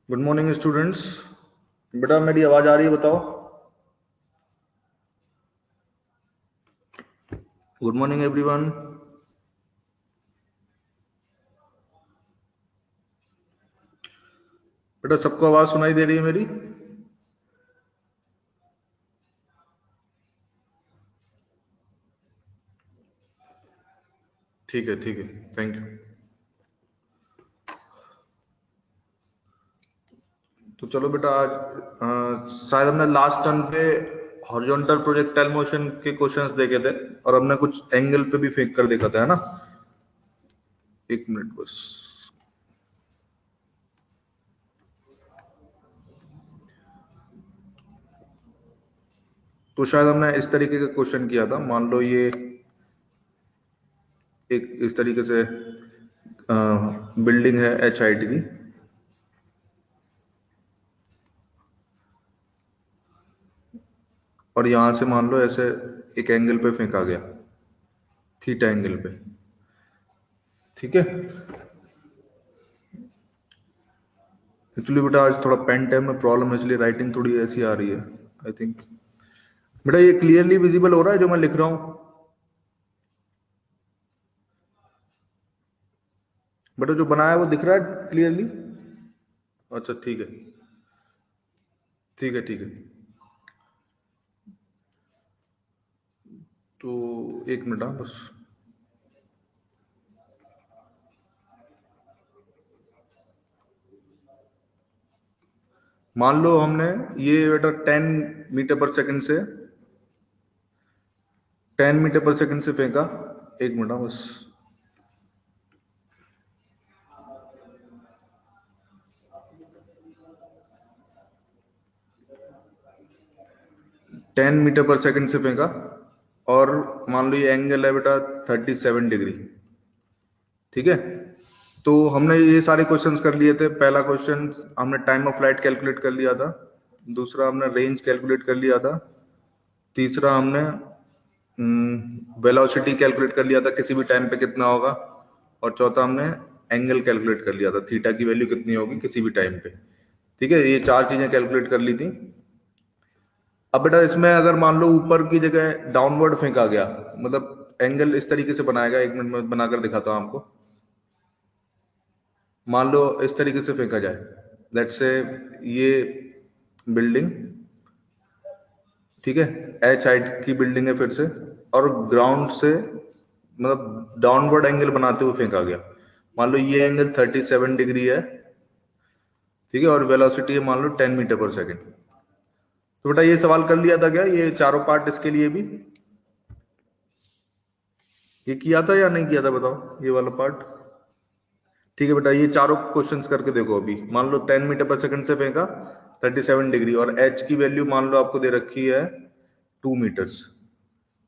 Good morning students. बेटा मेरी आवाज आ रही है? बताओ। Good morning everyone. बेटा सबको आवाज सुनाई दे रही है मेरी? ठीक है, ठीक है, थैंक यू। तो चलो बेटा, आज शायद हमने लास्ट टर्न पे हॉरिजॉन्टल प्रोजेक्टाइल मोशन के क्वेश्चंस देखे थे और हमने कुछ एंगल पे भी फेंक कर देखा था, है ना? एक मिनट बस। तो शायद हमने इस तरीके का क्वेश्चन किया था। मान लो ये एक इस तरीके से बिल्डिंग है एच हाइट की, और यहां से मान लो ऐसे एक एंगल पे फेंका गया, थीटा एंगल पे। ठीक है। एक्चुअली बेटा आज थोड़ा पेन टाइम में प्रॉब्लम है, इसलिए राइटिंग थोड़ी ऐसी आ रही है, आई थिंक। बेटा ये क्लियरली विजिबल हो रहा है जो मैं लिख रहा हूँ? बेटा जो बनाया है वो दिख रहा है क्लियरली? अच्छा ठीक है, ठीक है, ठीक है। तो एक मिनट, हाँ बस। मान लो हमने ये बेटा 10 मीटर पर सेकंड से 10 मीटर पर सेकंड से फेंका। एक मिनट, हाँ बस। 10 मीटर पर सेकंड से फेंका, और मान लो ये एंगल है बेटा 37 डिग्री। ठीक है। तो हमने ये सारे क्वेश्चंस कर लिए थे। पहला क्वेश्चन हमने टाइम ऑफ फ्लाइट कैलकुलेट कर लिया था, दूसरा हमने रेंज कैलकुलेट कर लिया था, तीसरा हमने वेलोसिटी कैलकुलेट कर लिया था किसी भी टाइम पे कितना होगा, और चौथा हमने एंगल कैलकुलेट कर लिया था, थीटा की वैल्यू कितनी होगी किसी भी टाइम पे। ठीक है, ये चार चीजें कैलकुलेट कर ली थी। अब बेटा इसमें अगर मान लो ऊपर की जगह डाउनवर्ड फेंका गया, मतलब एंगल इस तरीके से बनाएगा, एक मिनट में बनाकर दिखाता हूं आपको। मान लो इस तरीके से फेंका जाए, लेट्स से ये बिल्डिंग, ठीक है, एच हाइट की बिल्डिंग है फिर से, और ग्राउंड से मतलब डाउनवर्ड एंगल बनाते हुए फेंका गया। मान लो ये एंगल 37 डिग्री है, ठीक है, और वेलोसिटी है मान लो 10 मीटर पर सेकेंड। तो बेटा ये सवाल कर लिया था क्या, ये चारों पार्ट इसके लिए भी ये किया था या नहीं किया था? बताओ ये वाला पार्ट। ठीक है बेटा, ये चारों क्वेश्चंस करके देखो। अभी मान लो 10 मीटर पर सेकंड से फेंका 37 डिग्री, और एच की वैल्यू मान लो आपको दे रखी है 2 मीटर्स।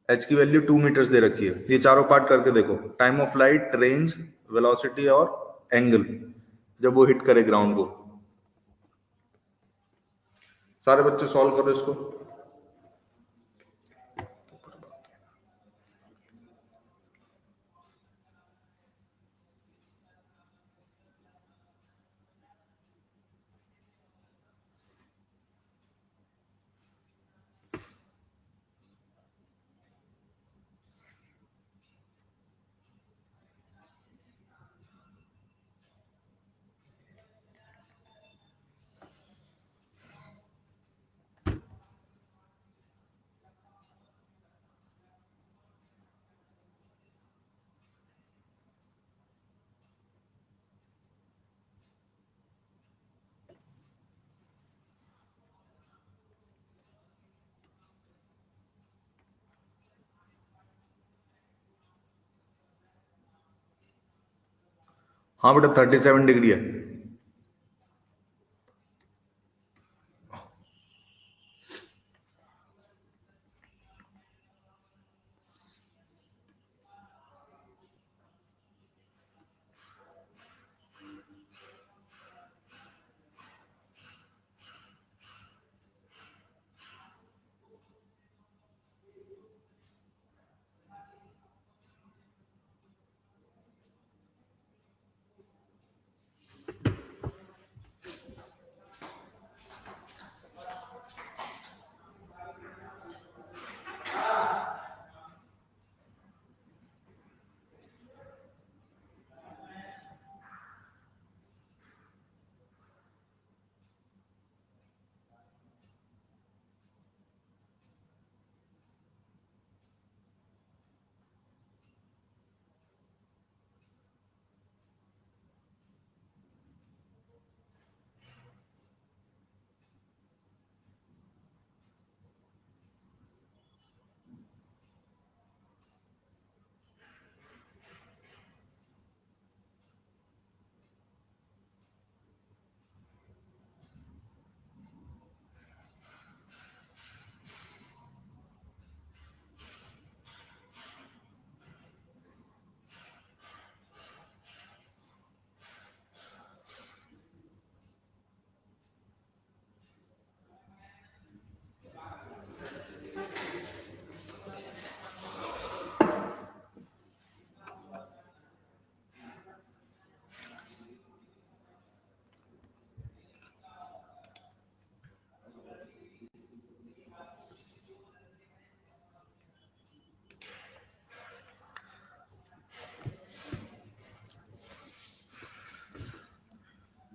एच की वैल्यू 2 मीटर्स दे रखी है। ये चारों पार्ट करके देखो, time of flight, range, velocity और एंगल, जब वो हिट करे ग्राउंड को। सारे बच्चे सॉल्व करो इसको। हाँ बेटा 37 डिग्री है।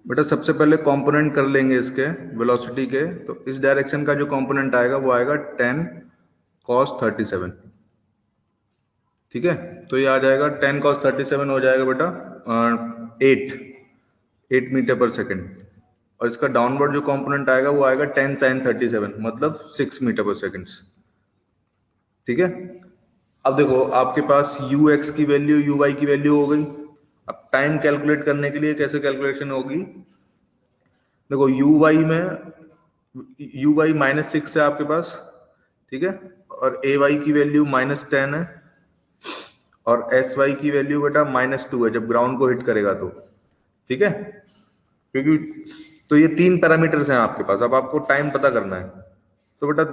बेटा सबसे पहले कंपोनेंट कर लेंगे इसके वेलोसिटी के। तो इस डायरेक्शन का जो कंपोनेंट आएगा वो आएगा 10 cos 37। ठीक है, तो ये आ जाएगा 10 cos 37 हो जाएगा बेटा 8 मीटर पर सेकेंड। और इसका डाउनवर्ड जो कंपोनेंट आएगा वो आएगा 10 sin 37 मतलब 6 मीटर पर सेकेंड। ठीक है, अब देखो आपके पास यू एक्स की वैल्यू यू वाई की वैल्यू हो गई। अब टाइम कैलकुलेट करने के लिए कैसे कैलकुलेशन होगी, देखो यू वाई में यू वाई -6 है आपके पास। ठीक है, और ए वाई की वैल्यू -10 है और एस वाई की वैल्यू बेटा -2 है जब ग्राउंड को हिट करेगा तो। ठीक है, क्योंकि तो ये 3 पैरामीटर्स हैं आपके पास। अब आपको टाइम पता करना है, तो बेटा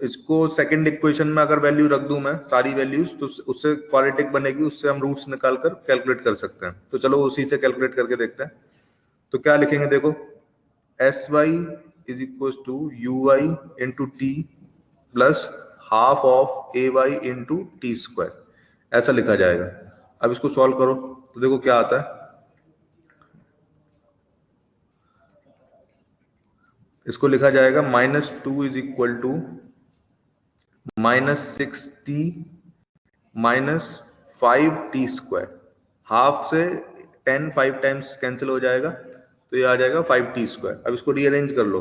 इसको सेकंड इक्वेशन में अगर वैल्यू रख दूं मैं सारी वैल्यूज, तो उससे क्वाड्रेटिक बनेगी, उससे हम रूट्स निकाल कर कैलकुलेट कर सकते हैं। तो चलो उसी से कैलकुलेट करके देखते हैं। तो क्या लिखेंगे, देखो s y is equal to u y into t plus half of a y into t square, ऐसा लिखा जाएगा। अब इसको सॉल्व करो तो देखो क्या आता है। इसको लिखा जाएगा -2 is equal to -6t -5t square. Half से 10 5 टाइम्स कैंसिल हो जाएगा, तो ये आ जाएगा 5t स्क्वायर। अब इसको रीअरेंज कर लो,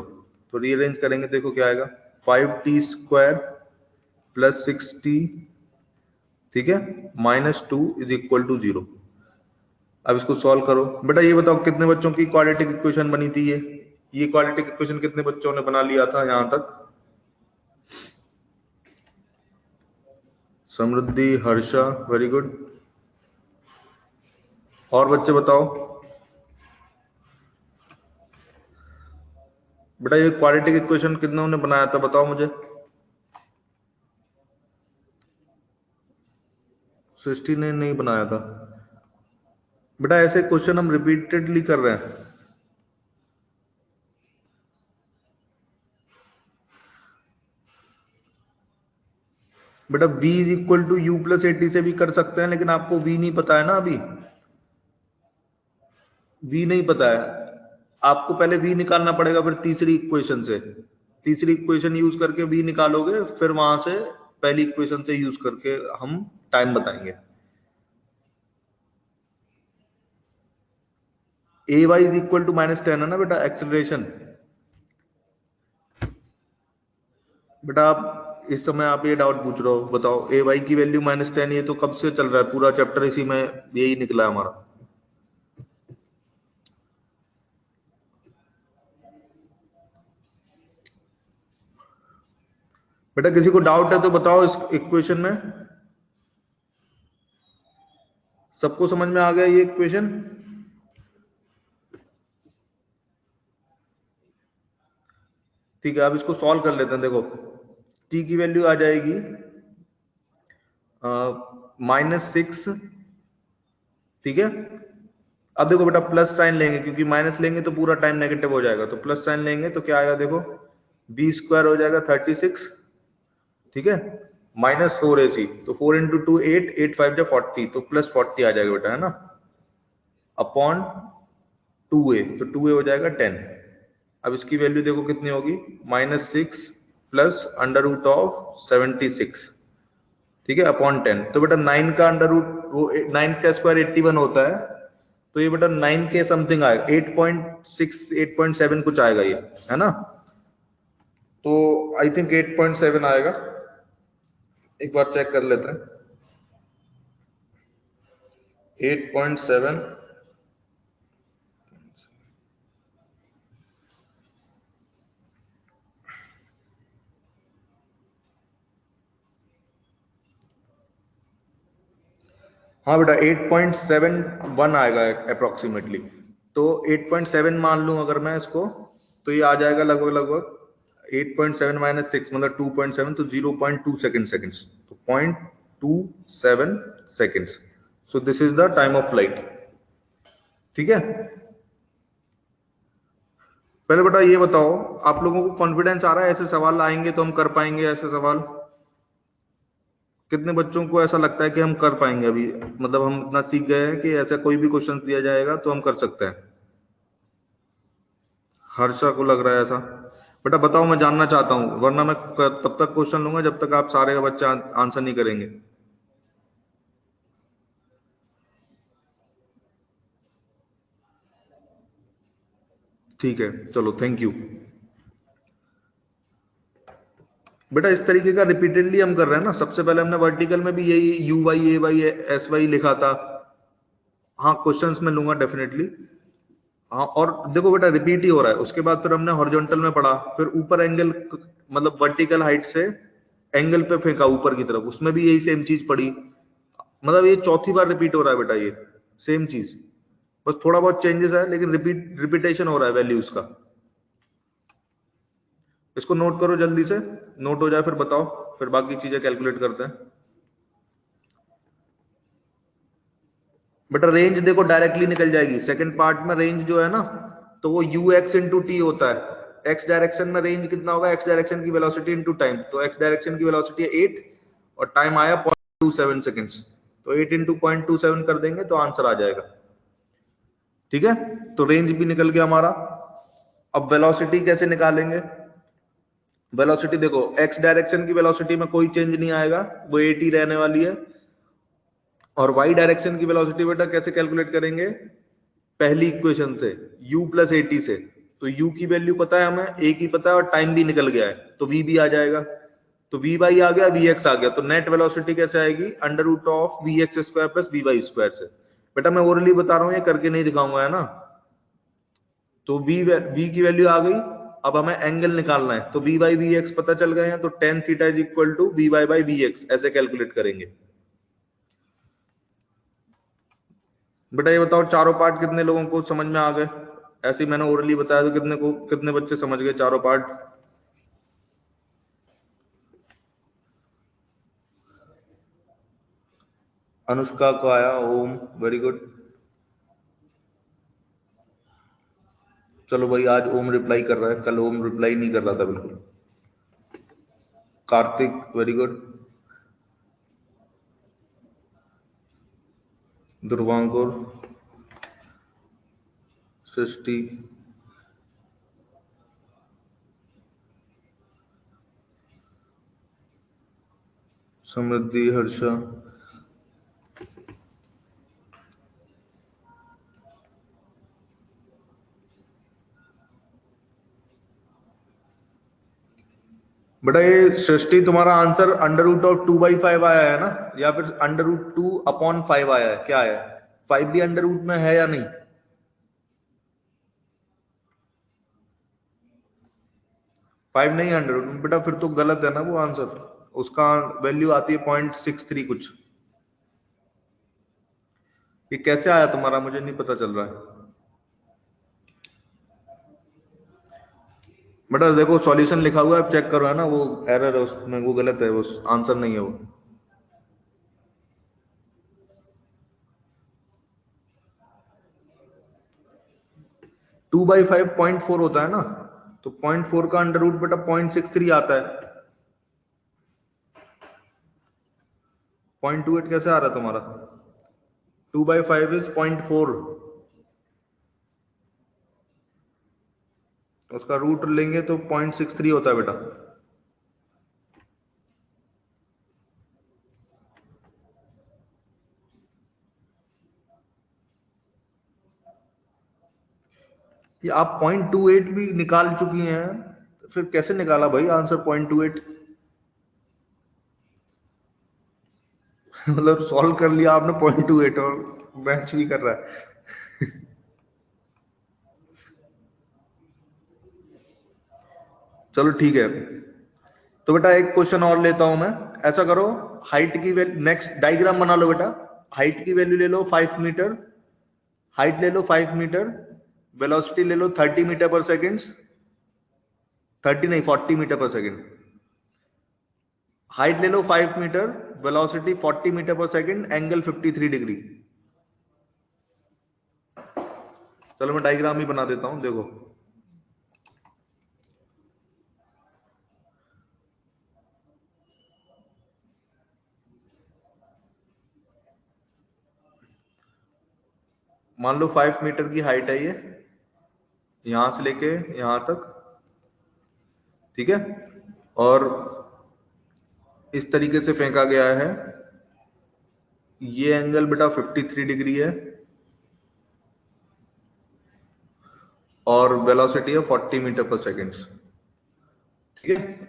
तो रीअरेंज करेंगे देखो क्या आएगा, 5t स्क्वायर प्लस 6t, ठीक है, -2 इज इक्वल टू 0। अब इसको सॉल्व करो। बेटा ये बताओ कितने बच्चों की क्वाड्रेटिक इक्वेशन बनी थी, ये क्वाड्रेटिक इक्वेशन कितने बच्चों ने बना लिया था यहां तक? समृद्धि, हर्षा, वेरी गुड। और बच्चे बताओ। बेटा ये क्वाड्रेटिक इक्वेशन कितनों ने बनाया था बताओ मुझे। सृष्टि ने नहीं बनाया था। बेटा ऐसे क्वेश्चन हम रिपीटेडली कर रहे हैं। बेटा v is equal to u plus 80 से भी कर सकते हैं, लेकिन आपको v नहीं पता है ना, अभी v नहीं पता है। आपको पहले v निकालना पड़ेगा, फिर तीसरी इक्वेशन से, तीसरी इक्वेशन यूज करके v निकालोगे, फिर वहां से पहली इक्वेशन से यूज करके हम टाइम बताएंगे। ए वाई इज इक्वल टू -10 है ना बेटा एक्सेलरेशन। बेटा आप इस समय आप ये डाउट पूछ रहे हो, बताओ ए वाई की वैल्यू -10, ये तो कब से चल रहा है पूरा चैप्टर, इसी में यही निकला है हमारा। बेटा किसी को डाउट है तो बताओ इस इक्वेशन में। सबको समझ में आ गया ये इक्वेशन? ठीक है, अब इसको सॉल्व कर लेते हैं। देखो t की वैल्यू आ जाएगी -6। ठीक है, अब देखो बेटा प्लस साइन लेंगे, क्योंकि माइनस लेंगे तो पूरा टाइम नेगेटिव हो जाएगा, तो प्लस साइन लेंगे तो क्या आएगा, देखो b स्क्वायर हो जाएगा 36। ठीक है, -4ac, तो 4 इंटू 2 8, 8 5 जा 40, तो +40 आ जाएगा बेटा, है ना, अपॉन 2a, तो 2a हो जाएगा 10। अब इसकी वैल्यू देखो कितनी होगी, -6 प्लस √76, ठीक है, अपॉन 10। तो बेटा 9 का अंडर रूट, वो 9 का स्क्वायर 81 होता है, तो ये बेटा 9 के समथिंग आएगा, 8.6 8.7 कुछ आएगा ये, है ना। तो आई थिंक 8.7 आएगा, एक बार चेक कर लेते हैं। 8.7, हाँ बेटा 8.71 आएगा अप्रोक्सीमेटली। तो 8.7 मान लूं अगर मैं इसको, तो ये आ जाएगा लगभग लगभग 8.7 - 6 मतलब 2.7, तो 0.2 सेकेंड्स, तो 0.27 seconds. So this is the time of flight. ठीक है, पहले बेटा ये बताओ, आप लोगों को कॉन्फिडेंस आ रहा है ऐसे सवाल आएंगे तो हम कर पाएंगे ऐसे सवाल? कितने बच्चों को ऐसा लगता है कि हम कर पाएंगे अभी, मतलब हम इतना सीख गए हैं कि ऐसा कोई भी क्वेश्चन दिया जाएगा तो हम कर सकते हैं? हर्षा को लग रहा है ऐसा। बेटा बताओ, मैं जानना चाहता हूँ, वरना मैं तब तक क्वेश्चन लूंगा जब तक आप सारे का बच्चे आंसर नहीं करेंगे। ठीक है, चलो, थैंक यू। बेटा इस तरीके का रिपीटेडली हम कर रहे हैं ना। सबसे पहले हमने वर्टिकल में भी यही u y a y s y लिखा था। हाँ, क्वेश्चंस में लूंगा डेफिनेटली। हाँ, और देखो बेटा रिपीट ही हो रहा है। उसके बाद फिर हमने हॉरिजॉन्टल में पढ़ा, फिर ऊपर एंगल, मतलब वर्टिकल हाइट से एंगल पे फेंका ऊपर की तरफ, उसमें भी यही सेम चीज पढ़ी। मतलब ये चौथी बार रिपीट हो रहा है बेटा, ये सेम चीज, बस थोड़ा बहुत चेंजेस है, लेकिन रिपीटेशन हो रहा है वैल्यूज का। इसको नोट करो जल्दी से, नोट हो जाए फिर बताओ, फिर बाकी चीजें कैलकुलेट करते हैं। बेटा रेंज देखो डायरेक्टली निकल जाएगी। सेकंड पार्ट में रेंज जो है ना, तो वो यू एक्स इंटू टी होता है। एक्स डायरेक्शन में रेंज कितना होगा? एक्स डायरेक्शन की वेलोसिटी इंटू टाइम। तो एक्स डायरेक्शन की वेलोसिटी है 8 और टाइम आया 0.27 सेकेंड्स। तो 8 इंटू 0.27 कर देंगे तो आंसर आ जाएगा। ठीक है, तो रेंज भी निकल गया हमारा। अब वेलोसिटी कैसे निकालेंगे? वेलोसिटी देखो, एक्स डायरेक्शन की वेलोसिटी में कोई चेंज नहीं आएगा, वो 8 ही रहने वाली है। और वाई डायरेक्शन की वेलोसिटी बेटा कैसे कैलकुलेट करेंगे? पहली इक्वेशन से, u प्लस एटी से। तो u की वैल्यू पता है हमें, a की पता है, और टाइम भी निकल गया है, तो v भी आ जाएगा। तो v बाई आ गया, vx आ गया, तो नेट वेलोसिटी कैसे आएगी? Under root of vx square plus v y square से। बेटा मैं ओरली बता रहा हूँ, ये करके नहीं दिखाऊंगा, है ना। तो v की वैल्यू आ गई। अब हमें एंगल निकालना है, तो v बाई वी एक्स पता चल गए हैं, तो tan theta is equal to v y by v x, ऐसे कैलकुलेट करेंगे। बेटा ये बताओ, चारों पार्ट कितने लोगों को समझ में आ गए? ऐसे ही मैंने ओरली बताया तो कितने बच्चे समझ गए चारों पार्ट? अनुष्का को आया, ओम, वेरी गुड। चलो भाई, आज ओम रिप्लाई कर रहा है, कल ओम रिप्लाई नहीं कर रहा था बिल्कुल। Kartik, very good. दुर्वांकुर, सृष्टि, समृद्धि, हर्षा। बेटा ये सृष्टि, तुम्हारा आंसर अंडर रूट ऑफ 2/5 आया है ना, या फिर अंडर रूट 2/5 आया है? क्या आया है? 5 भी अंडर रूट में है या नहीं? 5 नहीं अंडर रूट में, बेटा फिर तो गलत है ना वो आंसर। उसका वैल्यू आती है 0.63 कुछ। ये कैसे आया तुम्हारा, मुझे नहीं पता चल रहा है। बेटा देखो सॉल्यूशन लिखा हुआ है, आप चेक करो, है ना, वो एरर है उसमें, वो गलत है, वो आंसर नहीं है वो। 2/5 0.4 होता है ना, तो 0.4 का अंडर रूट बेटा 0.63 आता है। 0.28 कैसे आ रहा है तुम्हारा? 2/5 इज 0.4। उसका रूट लेंगे तो 0.63 होता है बेटा। ये आप 0.28 भी निकाल चुकी हैं, तो फिर कैसे निकाला भाई आंसर 0.28? मतलब सॉल्व कर लिया आपने 0.28 और मैच भी कर रहा है। चलो ठीक है, तो बेटा एक क्वेश्चन और लेता हूं मैं। ऐसा करो, हाइट की वैल्यू, नेक्स्ट डायग्राम बना लो बेटा। हाइट की वैल्यू ले लो 5 मीटर, हाइट ले लो 5 मीटर, वेलोसिटी ले लो 30 मीटर पर सेकेंड, 30 नहीं 40 मीटर पर सेकेंड। हाइट ले लो 5 मीटर, वेलोसिटी 40 मीटर पर सेकेंड, एंगल 53 डिग्री। चलो मैं डायग्राम ही बना देता हूं, देखो। मान लो 5 मीटर की हाइट है ये, यहां से लेके यहां तक, ठीक है। और इस तरीके से फेंका गया है। ये एंगल बेटा 53 डिग्री है और वेलोसिटी है 40 मीटर पर सेकेंड, ठीक है।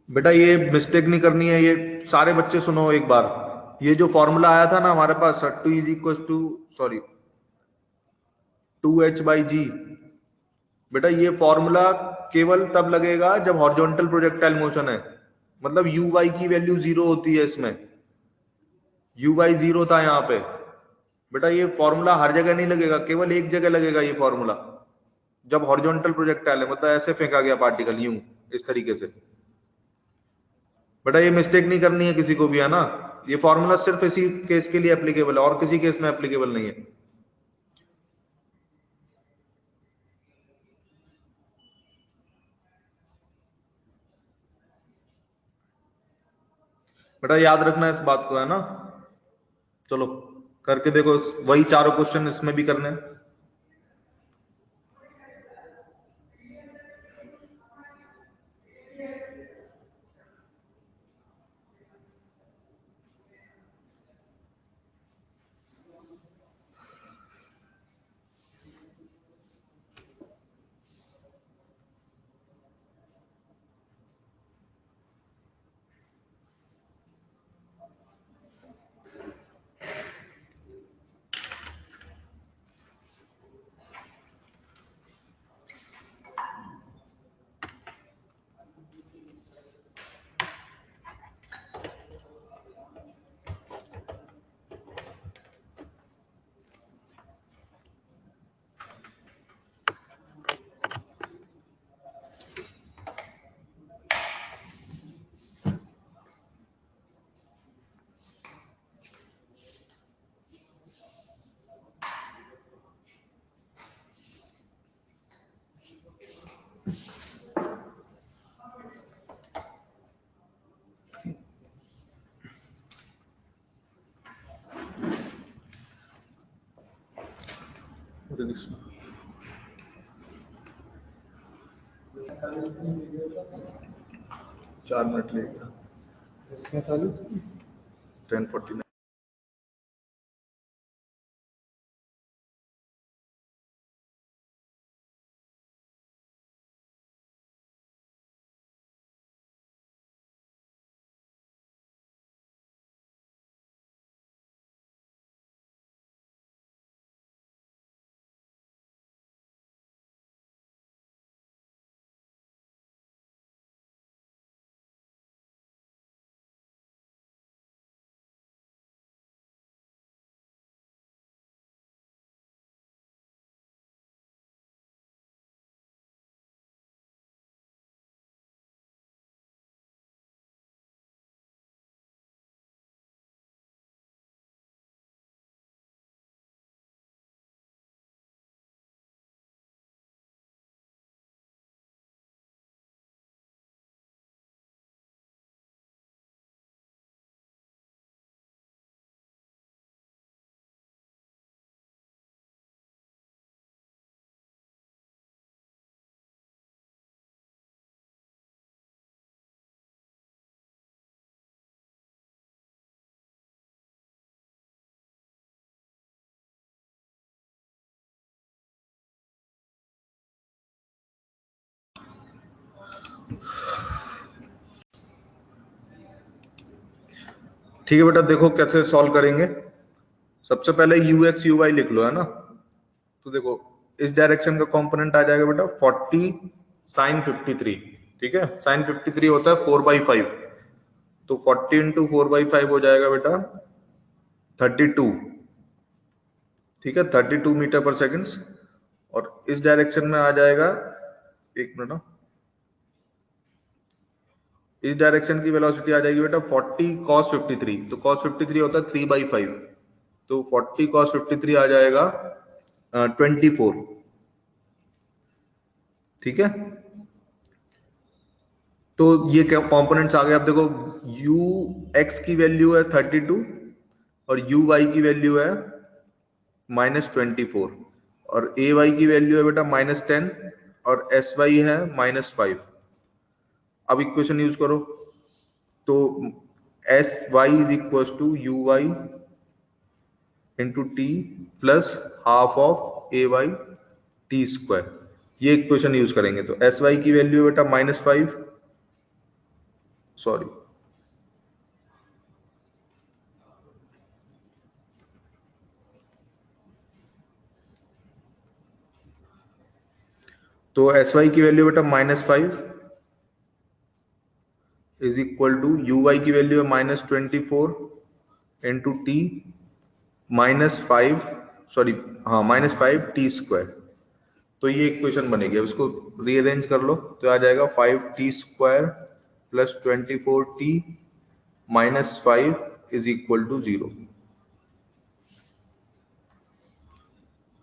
बेटा ये मिस्टेक नहीं करनी है, ये सारे बच्चे सुनो एक बार। ये जो फॉर्मूला आया था ना हमारे पास, two is equal to, sorry, 2h/g, बेटा ये फॉर्मूला केवल तब लगेगा जब हॉरिजॉन्टल प्रोजेक्टाइल मोशन है, मतलब यू वाई की वैल्यू 0 होती है इसमें। यू वाई 0 था यहाँ पे। बेटा ये फॉर्मूला हर जगह नहीं लगेगा, केवल एक जगह लगेगा ये फॉर्मूला, जब हॉरिजॉन्टल प्रोजेक्टाइल है, मतलब ऐसे फेंका गया पार्टिकल यूं, इस तरीके से। बेटा ये मिस्टेक नहीं करनी है किसी को भी, है ना। ये फॉर्मूला सिर्फ इसी केस के लिए एप्लीकेबल है और किसी केस में एप्लीकेबल नहीं है। बेटा याद रखना इस बात को, है ना। चलो करके देखो, वही चारों क्वेश्चन इसमें भी करने हैं। हरे कृष्ण। 4 मिनट लेगा। 10:49। ठीक है बेटा, देखो कैसे सॉल्व करेंगे। सबसे पहले यू एक्स यू वाई लिख लो, है ना। तो देखो इस डायरेक्शन का कंपोनेंट आ जाएगा बेटा 40 साइन 53, ठीक है। साइन 53 होता है 4/5, तो 40 इंटू 4/5 हो जाएगा बेटा 32, ठीक है। 32 मीटर पर सेकेंड। और इस डायरेक्शन में आ जाएगा, एक मिनट ना, इस डायरेक्शन की वेलोसिटी आ जाएगी बेटा 40 cos 53, तो cos 53 होता है 3/5, तो 40 cos 53 आ जाएगा 24, ठीक है। तो ये क्या कंपोनेंट्स आ गए। अब देखो यू एक्स की वैल्यू है 32 और यू वाई की वैल्यू है -24 और ए वाई की वैल्यू है बेटा -10 और एस वाई है -5। अब इक्वेशन यूज करो तो s y is equal to u y into t plus half of a y t square. ये इक्वेशन यूज करेंगे तो एस वाई की वैल्यू बेटा -5, सॉरी तो एस वाई की वैल्यू बेटा -5 is equal to u y की वैल्यू है -24 इंटू टी -5, सॉरी हाँ -5 टी स्क्वायर। तो ये इक्वेशन बनेगी। अब इसको रीअरेंज कर लो तो आ जाएगा 5t square plus 24t -5 is equal to 0।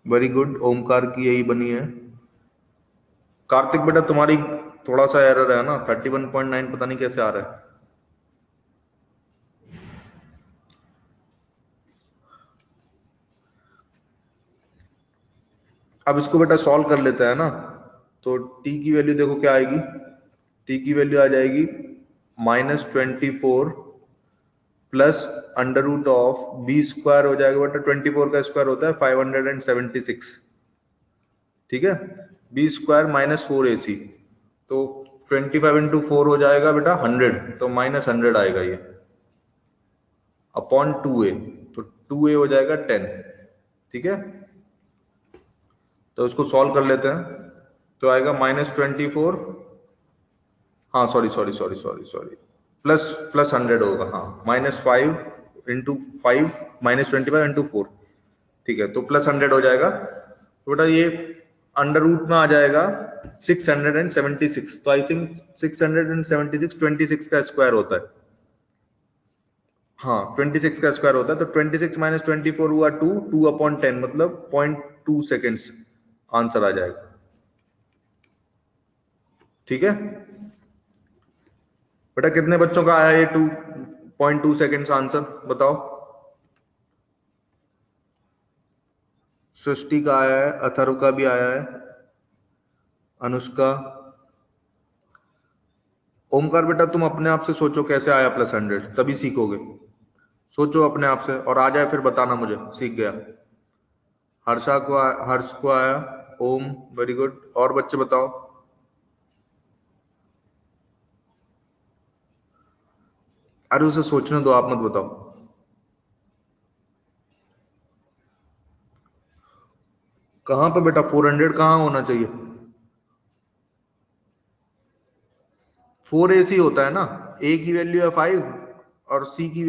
Very good, Omkar की यही बनी है। कार्तिक बेटा तुम्हारी थोड़ा सा एरर है ना, 31.9 पता नहीं कैसे आ रहा है। अब इसको बेटा सॉल्व कर लेते हैं ना, तो t की वैल्यू देखो क्या आएगी, t की वैल्यू आ जाएगी -24 plus under root of b square हो जाएगा बेटा, 24 का स्क्वायर होता है 576, ठीक है, बी स्क्वायर -4ac, तो 25 इंटू 4 हो जाएगा बेटा 100, तो -100 आएगा ये अपॉन 2a, तो 2a हो जाएगा 10, ठीक है। तो इसको सॉल्व कर लेते हैं तो आएगा -24, हाँ sorry sorry sorry sorry sorry plus 100 होगा, हाँ -5 इंटू 5 -25 इंटू 4, ठीक है, तो +100 हो जाएगा। तो बेटा ये अंडर रूट में आ जाएगा 676, तो आई थिंक 676 26 का स्क्वायर होता है, हाँ 26 का स्क्वायर होता है, तो 26 - 24 हुआ 2 अपॉन 10 मतलब 0.2 सेकेंड्स आंसर आ जाएगा, ठीक है। बेटा कितने बच्चों का आया ये 2.2 सेकेंड्स आंसर बताओ। सृष्टि का आया है, अथर्व का भी आया है, अनुष्का, ओमकार बेटा तुम अपने आप से सोचो कैसे आया +100, तभी सीखोगे। सोचो अपने आप से और आ जाए फिर बताना मुझे, सीख गया। हर्ष को आया, ओम वेरी गुड, और बच्चे बताओ। अरे उसे सोचने दो, आप मत बताओ। कहां पे बेटा 400 कहां होना चाहिए, 4ac होता है ना, a की वैल्यू है 5 और c की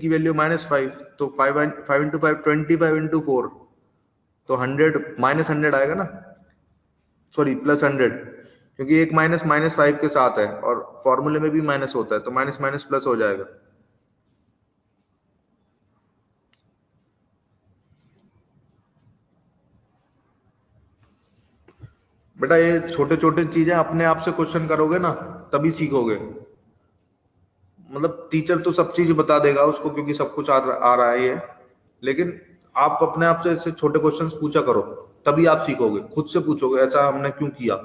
वैल्यू -5, तो 5 इंटू 5 25 इंटू 4, तो 100 -100 आएगा ना, सॉरी +100, क्योंकि एक माइनस -5 के साथ है और फॉर्मूले में भी माइनस होता है, तो माइनस माइनस प्लस हो जाएगा। बेटा ये छोटे छोटे चीजें अपने आप से क्वेश्चन करोगे ना तभी सीखोगे। मतलब टीचर तो सब चीज बता देगा उसको क्योंकि सब कुछ आ रहा है ये, लेकिन आप अपने आप से ऐसे छोटे क्वेश्चंस पूछा करो तभी आप सीखोगे, खुद से पूछोगे ऐसा हमने क्यों किया।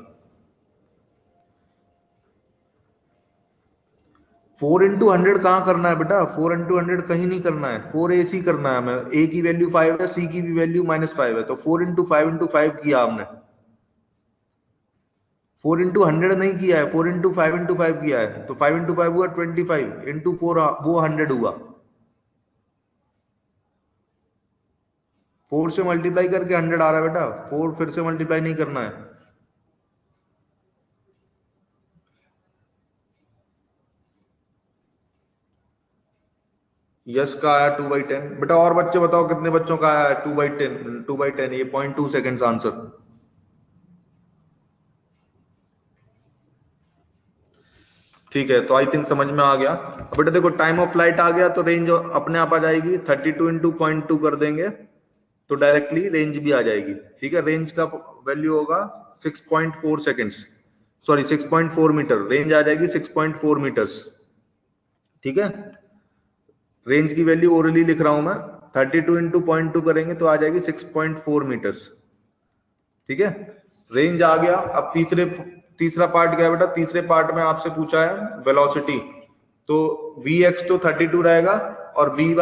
4 इंटू 100 कहाँ करना है बेटा, 4 इंटू 100 कहीं नहीं करना है, 4ac करना है हमें, a की वैल्यू 5 है, c की भी वैल्यू -5 है, तो 4 इंटू 5 किया हमने, 4 इंटू 100 नहीं किया है, 4 इंटू 5 किया है, तो 5 इंटू 5 हुआ 25 इंटू 4 वो 100 हुआ, 4 से मल्टीप्लाई करके 100 आ रहा है बेटा, 4 फिर से मल्टीप्लाई नहीं करना है। यस का आया 2/10, बेटा और बच्चे बताओ कितने बच्चों का आया है 2/10 ये 0.2 सेकेंड्स आंसर। ठीक है, तो आई थिंक समझ में आ गया। अब बेटा देखो टाइम ऑफ फ्लाइट आ गया तो रेंज अपने आप आ जाएगी, 32 इंटू 0.2 कर देंगे तो डायरेक्टली रेंज भी आ जाएगी, ठीक है। रेंज का वैल्यू होगा 6.4 सेकेंड्स, सॉरी 6.4 मीटर, रेंज आ जाएगी 6.4 मीटर्स, ठीक है। रेंज की वैल्यू ओरली लिख रहा हूं मैं, 32 इंटू 0.2 करेंगे तो आ जाएगी 6.4 मीटर्स। ठीक है, रेंज आ गया। अब तीसरा पार्ट क्या है बेटा, तीसरे पार्ट में आपसे पूछा है वेलोसिटी, तो Vx तो 32 रहेगा और Vy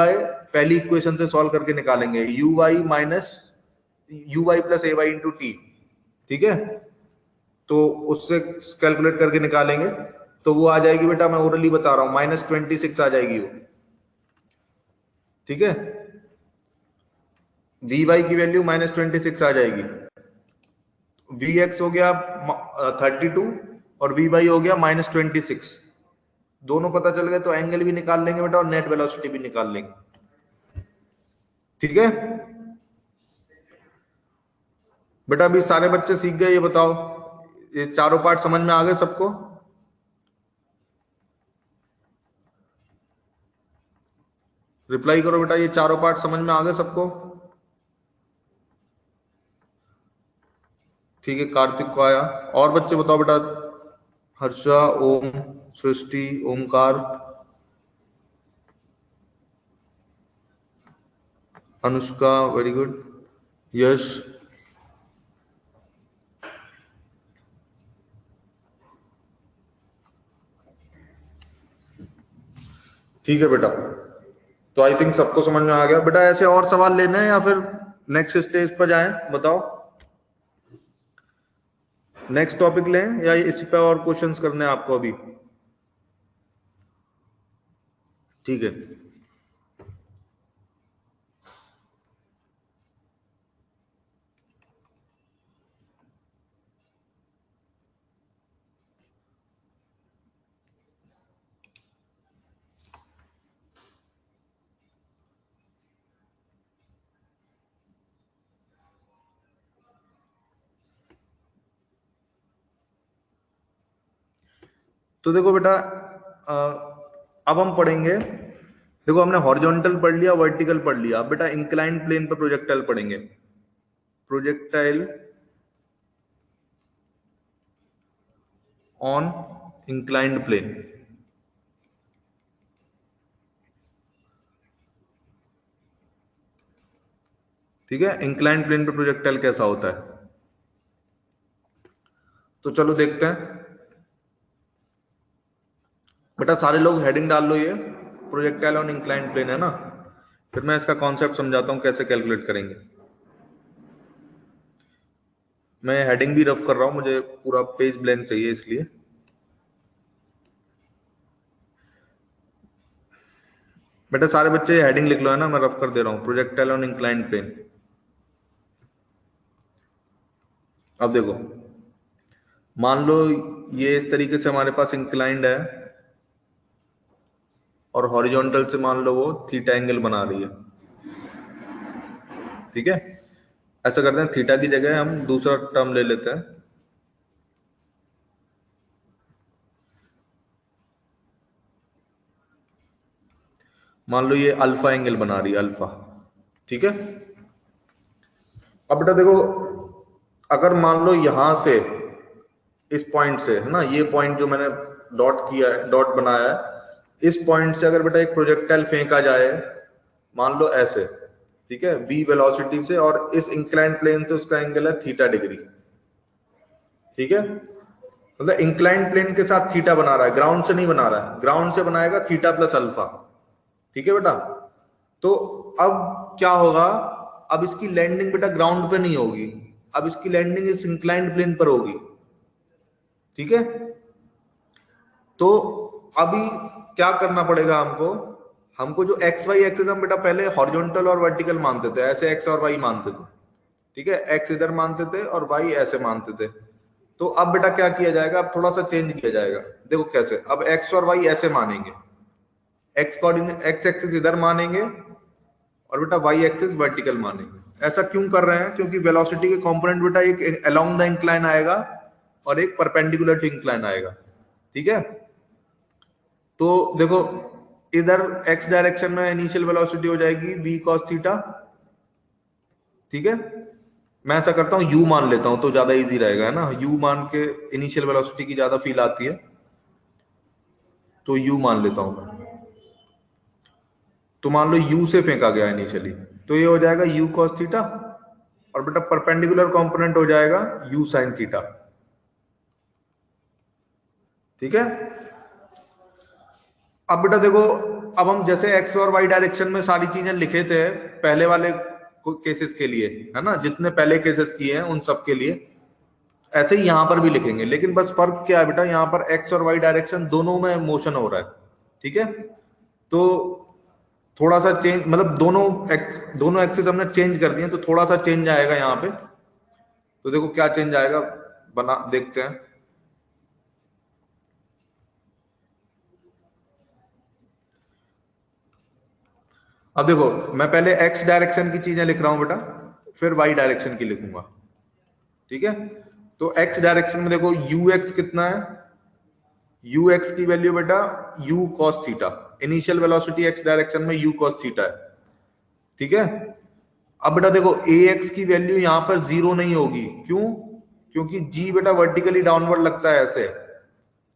पहली इक्वेशन से सॉल्व करके निकालेंगे, Uy minus Uy plus Ay into T. ठीक है, तो उससे कैलकुलेट करके निकालेंगे तो वो आ जाएगी बेटा, मैं ओरली बता रहा हूं, -26 आ जाएगी वो। ठीक है, Vy की वैल्यू -26 आ जाएगी। Vx हो गया 32 और Vy हो गया -26। दोनों पता चल गए तो एंगल भी निकाल लेंगे बेटा और नेट वेलोसिटी भी निकाल लेंगे। ठीक है बेटा, अभी सारे बच्चे सीख गए, ये बताओ ये चारों पार्ट समझ में आ गए सबको? रिप्लाई करो बेटा, ये चारों पार्ट समझ में आ गए सबको? ठीक है, कार्तिक को आया। और बच्चे बताओ बेटा, हर्षा, ओम, सृष्टि, ओमकार, अनुष्का, वेरी गुड, यश। ठीक है बेटा, तो आई थिंक सबको समझ में आ गया बेटा। ऐसे और सवाल लेने हैं या फिर नेक्स्ट स्टेज पर जाएं, बताओ? नेक्स्ट टॉपिक लें या इसी पे और क्वेश्चंस करने हैं आपको अभी? ठीक है, तो देखो बेटा, अब हम पढ़ेंगे, देखो हमने हॉरिजॉन्टल पढ़ लिया, वर्टिकल पढ़ लिया, अब बेटा इंक्लाइंड प्लेन पर प्रोजेक्टाइल पढ़ेंगे। Projectile on inclined plane. ठीक है, इंक्लाइंड प्लेन पर प्रोजेक्टाइल कैसा होता है, तो चलो देखते हैं। बेटा सारे लोग हेडिंग डाल लो, ये प्रोजेक्टाइल ऑन इंक्लाइंड प्लेन है ना, फिर मैं इसका कॉन्सेप्ट समझाता हूं कैसे कैलकुलेट करेंगे। मैं हेडिंग भी रफ कर रहा हूं, मुझे पूरा पेज ब्लैंक चाहिए इसलिए। बेटा सारे बच्चे हेडिंग लिख लो, है ना, मैं रफ कर दे रहा हूं, प्रोजेक्टाइल ऑन इंक्लाइंड प्लेन। अब देखो, मान लो ये इस तरीके से हमारे पास इंक्लाइंड है और हॉरिजॉन्टल से मान लो वो थीटा एंगल बना रही है। ठीक है, ऐसा करते हैं, थीटा की जगह हम दूसरा टर्म ले लेते हैं, मान लो ये अल्फा एंगल बना रही है, अल्फा। ठीक है, अब बेटा देखो, अगर मान लो यहां से, इस पॉइंट से, है ना, ये पॉइंट जो मैंने डॉट किया है, डॉट बनाया है, इस पॉइंट से अगर बेटा एक प्रोजेक्टाइल फेंका जाए, मान लो ऐसे, ठीक है, v वेलोसिटी से, और इस इंक्लाइंड प्लेन से उसका एंगल है थीटा डिग्री। ठीक है, मतलब इंक्लाइंड प्लेन के साथ थीटा बना रहा है, ग्राउंड से नहीं बना रहा है, ग्राउंड से बनाएगा थीटा प्लस अल्फा। ठीक है बेटा, तो अब क्या होगा, अब इसकी लैंडिंग बेटा ग्राउंड पे नहीं होगी, अब इसकी लैंडिंग इस इंक्लाइंड प्लेन पर होगी। ठीक है, तो अभी क्या करना पड़ेगा हमको, हमको जो एक्स वाई एक्सिस हम बेटा पहले हॉरिजॉन्टल और वर्टिकल मानते थे, ऐसे एक्स और वाई मानते थे। ठीक है, एक्स इधर मानते थे और वाई ऐसे मानते थे। तो अब बेटा क्या किया जाएगा, अब थोड़ा सा चेंज किया जाएगा। देखो कैसे, अब एक्स और वाई ऐसे मानेंगे, एक्स कोऑर्डिनेट, एक्स एक्सिस इधर मानेंगे और बेटा वाई एक्सिस वर्टिकल मानेंगे। ऐसा क्यों कर रहे हैं, क्योंकि वेलोसिटी के कंपोनेंट बेटा एक अलोंग द इंक्लाइन आएगा और एक परपेंडिकुलर टू इंक्लाइन आएगा। ठीक है, तो देखो इधर एक्स डायरेक्शन में इनिशियल वेलोसिटी हो जाएगी v cos थीटा। ठीक है, मैं ऐसा करता हूं u मान लेता हूं तो ज्यादा इजी रहेगा, है ना, u मान के इनिशियल वेलोसिटी की ज्यादा फील आती है, तो u मान लेता हूं। तो मान लो यू से फेंका गया इनिशियली, तो ये हो जाएगा यू कॉस थीटा, और बेटा परपेंडिकुलर कंपोनेंट हो जाएगा यू साइन थीटा। ठीक है। अब बेटा देखो, अब हम जैसे एक्स और वाई डायरेक्शन में सारी चीजें लिखे थे पहले वाले केसेस के लिए, है ना, जितने पहले केसेस किए हैं उन सब के लिए, ऐसे ही यहां पर भी लिखेंगे, लेकिन बस फर्क क्या है बेटा, यहां पर एक्स और वाई डायरेक्शन दोनों में मोशन हो रहा है। ठीक है। तो थोड़ा सा चेंज, मतलब दोनों एक्सिस हमने चेंज कर दिए, तो थोड़ा सा चेंज आएगा यहाँ पे। तो देखो क्या चेंज आएगा, बना देखते हैं। अब देखो, मैं पहले एक्स डायरेक्शन की चीजें लिख रहा हूं बेटा, फिर वाई डायरेक्शन की लिखूंगा। ठीक है। तो एक्स डायरेक्शन में देखो यू एक्स कितना है, यू एक्स की वैल्यू बेटा you cos theta, initial velocity x direction में यू कॉस थीटा है। ठीक है। अब बेटा देखो ए एक्स की वैल्यू यहां पर जीरो नहीं होगी, क्यों? क्योंकि जी बेटा वर्टिकली डाउनवर्ड लगता है ऐसे।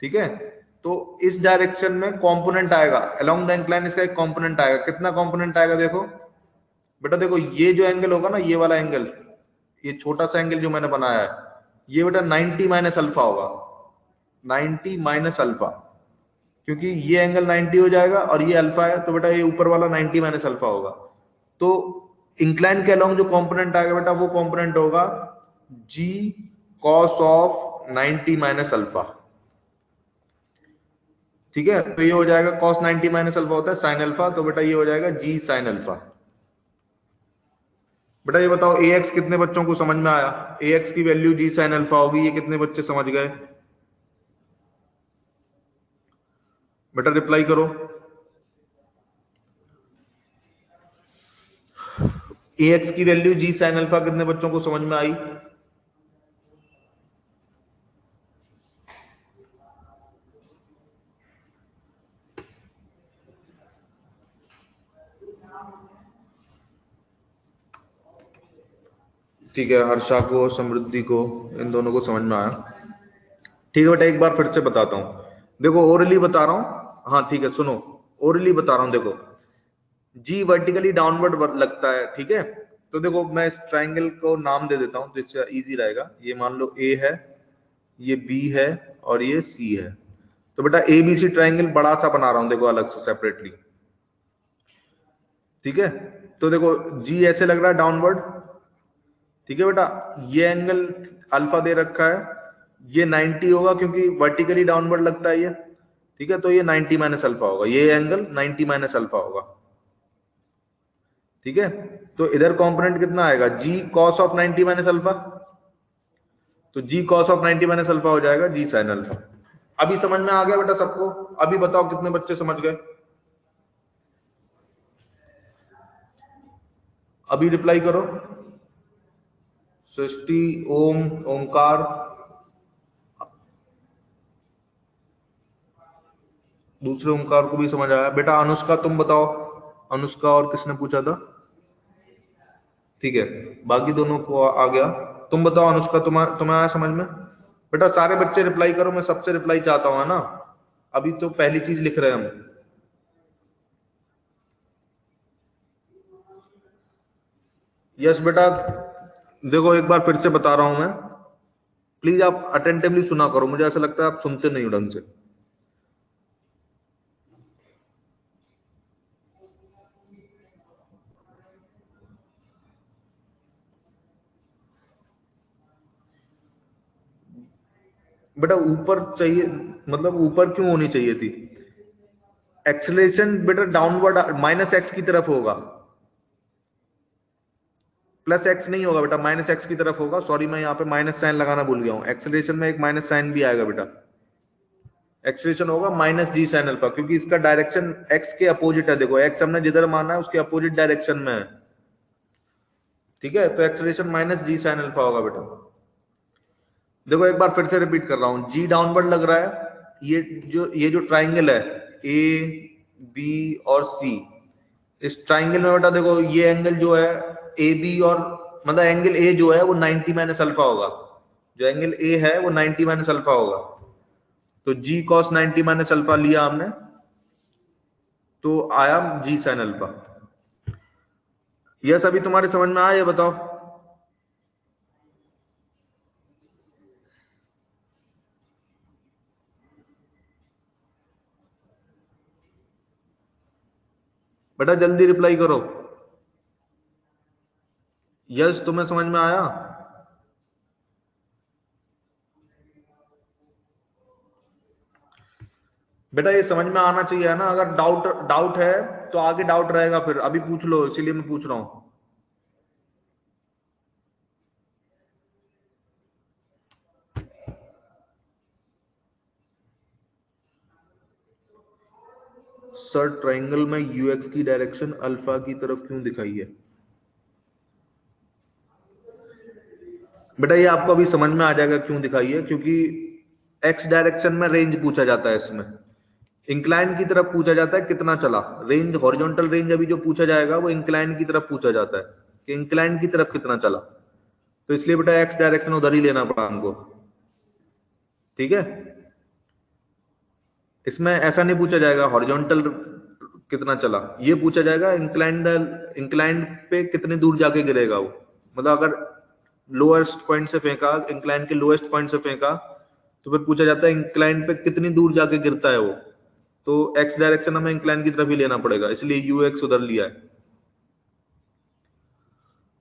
ठीक है। तो इस डायरेक्शन में कंपोनेंट आएगा अलोंग द इंक्लाइन, इसका एक कंपोनेंट आएगा। कितना कंपोनेंट आएगा देखो बेटा, देखो ये जो एंगल होगा ना, ये वाला एंगल, ये छोटा सा एंगल जो मैंने बनाया है, ये बेटा 90 माइनस अल्फा होगा, 90 माइनस अल्फा, क्योंकि ये एंगल 90 हो जाएगा और ये अल्फा है, तो बेटा ये ऊपर वाला 90 माइनस अल्फा होगा। तो इंक्लाइन के अलोंग जो कंपोनेंट आएगा बेटा, वो कंपोनेंट होगा जी कॉस ऑफ 90 माइनस अल्फा। ठीक है। तो ये हो जाएगा कॉस 90 माइनस अल्फा होता है साइन अल्फा, तो बेटा ये हो जाएगा जी साइन अल्फा। बेटा ये बताओ ए एक्स कितने बच्चों को समझ में आया? ए एक्स की वैल्यू जी साइन अल्फा होगी, ये कितने बच्चे समझ गए? बेटा रिप्लाई करो। ए एक्स की वैल्यू जी साइन अल्फा कितने बच्चों को समझ में आई? ठीक है, हर्षा को, समृद्धि को, इन दोनों को समझ में आया। ठीक है बेटा, एक बार फिर से बताता हूं, देखो ओरली बता रहा हूं। हाँ ठीक है, सुनो, ओरली बता रहा हूं। देखो जी वर्टिकली डाउनवर्ड लगता है, ठीक है। तो देखो मैं इस ट्राइंगल को नाम दे देता हूं, जिससे इजी रहेगा। ये मान लो ए है, ये बी है, और ये सी है। तो बेटा ए बी सी ट्राइंगल बड़ा सा बना रहा हूं, देखो अलग से सेपरेटली। ठीक है। तो देखो जी ऐसे लग रहा है डाउनवर्ड। ठीक है बेटा, ये एंगल अल्फा दे रखा है, ये 90 होगा क्योंकि वर्टिकली डाउनवर्ड लगता है ये। ठीक है। तो ये 90 माइनस अल्फा होगा, ये एंगल 90 माइनस अल्फा होगा। ठीक है। तो इधर कंपोनेंट कितना आएगा, जी कॉस ऑफ 90 माइनस अल्फा, तो जी कॉस ऑफ 90 माइनस अल्फा हो जाएगा जी साइन अल्फा। अभी समझ में आ गया बेटा सबको? अभी बताओ कितने बच्चे समझ गए? अभी रिप्लाई करो। सृष्टि, ओम, ओंकार, दूसरे ओंकार को भी समझ आया। बेटा अनुष्का तुम बताओ, अनुष्का और किसने पूछा था? ठीक है, बाकी दोनों को आ गया। तुम बताओ अनुष्का, तुम्हें आया समझ में? बेटा सारे बच्चे रिप्लाई करो, मैं सबसे रिप्लाई चाहता हूँ, है ना। अभी तो पहली चीज लिख रहे हैं हम। यस बेटा, देखो एक बार फिर से बता रहा हूं मैं, प्लीज आप अटेंटिवली सुना करो, मुझे ऐसा लगता है आप सुनते नहीं हो ढंग से। बेटा ऊपर चाहिए, मतलब ऊपर क्यों होनी चाहिए थी? एक्सेलरेशन बेटा डाउनवर्ड माइनस एक्स की तरफ होगा, प्लस एक्स नहीं होगा बेटा, माइनस एक्स की तरफ होगा। सॉरी, मैं यहाँ पे माइनस साइन लगाना भूल गया हूँ। एक्सेलरेशन में एक माइनस साइन भी आएगा बेटा। एक्सेलरेशन होगा माइनस जी साइन अल्फा, क्योंकि इसका डायरेक्शन एक्स के अपोजिट है। देखो एक्स हमने जिधर माना है उसके अपोजिट डायरेक्शन में है। ठीक है। तो acceleration minus g sine alpha होगा बेटा। देखो एक बार फिर से रिपीट कर रहा हूं, जी डाउनवर्ड लग रहा है, ये जो ट्राइंगल है ए बी और सी, इस ट्राइंगल में बेटा देखो ये एंगल जो है ए बी, और मतलब एंगल ए जो है वो 90 माइनस अल्फा होगा। जो एंगल ए है वो 90 माइनस अल्फा होगा। तो जी कॉस 90 माइनस अल्फा लिया हमने, तो आया जी साइन अल्फा। यस, अभी तुम्हारे समझ में आया, ये बताओ। बेटा जल्दी रिप्लाई करो। यस, तुम्हें समझ में आया? बेटा ये समझ में आना चाहिए है ना, अगर डाउट डाउट है तो आगे डाउट रहेगा, फिर अभी पूछ लो, इसीलिए मैं पूछ रहा हूं। सर ट्रायंगल में यूएक्स की डायरेक्शन अल्फा की तरफ क्यों दिखाई है? बेटा ये आपको अभी समझ में आ जाएगा क्यों दिखाई है, क्योंकि एक्स डायरेक्शन में रेंज पूछा जाता है, इसमें इंक्लाइन की तरफ पूछा जाता है कितना चला। रेंज हॉरिजॉन्टल रेंज अभी जो पूछा जाएगा वो इंक्लाइन की तरफ पूछा जाता है कि इंक्लाइन की तरफ कितना चला, तो इसलिए बेटा एक्स डायरेक्शन उधर ही लेना पड़ा हमको। ठीक है, इसमें ऐसा नहीं पूछा जाएगा हॉरिजॉन्टल कितना चला, ये पूछा जाएगा इंक्लाइन इंक्लाइन पे कितनी दूर जाके गिरेगा वो। मतलब अगर लोएस्ट पॉइंट से फेंका, इंक्लाइन के लोएस्ट पॉइंट से फेंका, तो फिर पूछा जाता है इंक्लाइन पे कितनी दूर जाके गिरता है वो। तो एक्स डायरेक्शन हमें इंक्लाइन की तरफ ही लेना पड़ेगा, इसलिए यू एक्स उधर लिया है।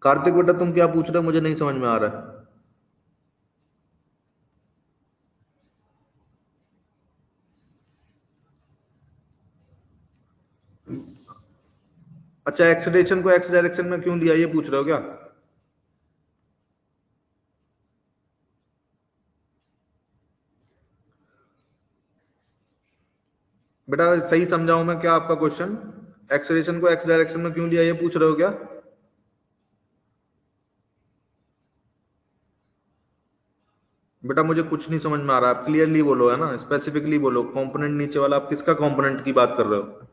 कार्तिक बेटा तुम क्या पूछ रहे हो, मुझे नहीं समझ में आ रहा है। अच्छा, एक्सेलरेशन को एक्स डायरेक्शन में क्यों लिया, ये पूछ रहे हो क्या? बेटा सही समझाऊं मैं क्या आपका क्वेश्चन? एक्सेलरेशन को एक्स डायरेक्शन में क्यों लिया, ये पूछ रहे हो क्या? बेटा मुझे कुछ नहीं समझ में आ रहा, आप क्लियरली बोलो, है ना, स्पेसिफिकली बोलो। कंपोनेंट नीचे वाला, आप किसका कंपोनेंट की बात कर रहे हो?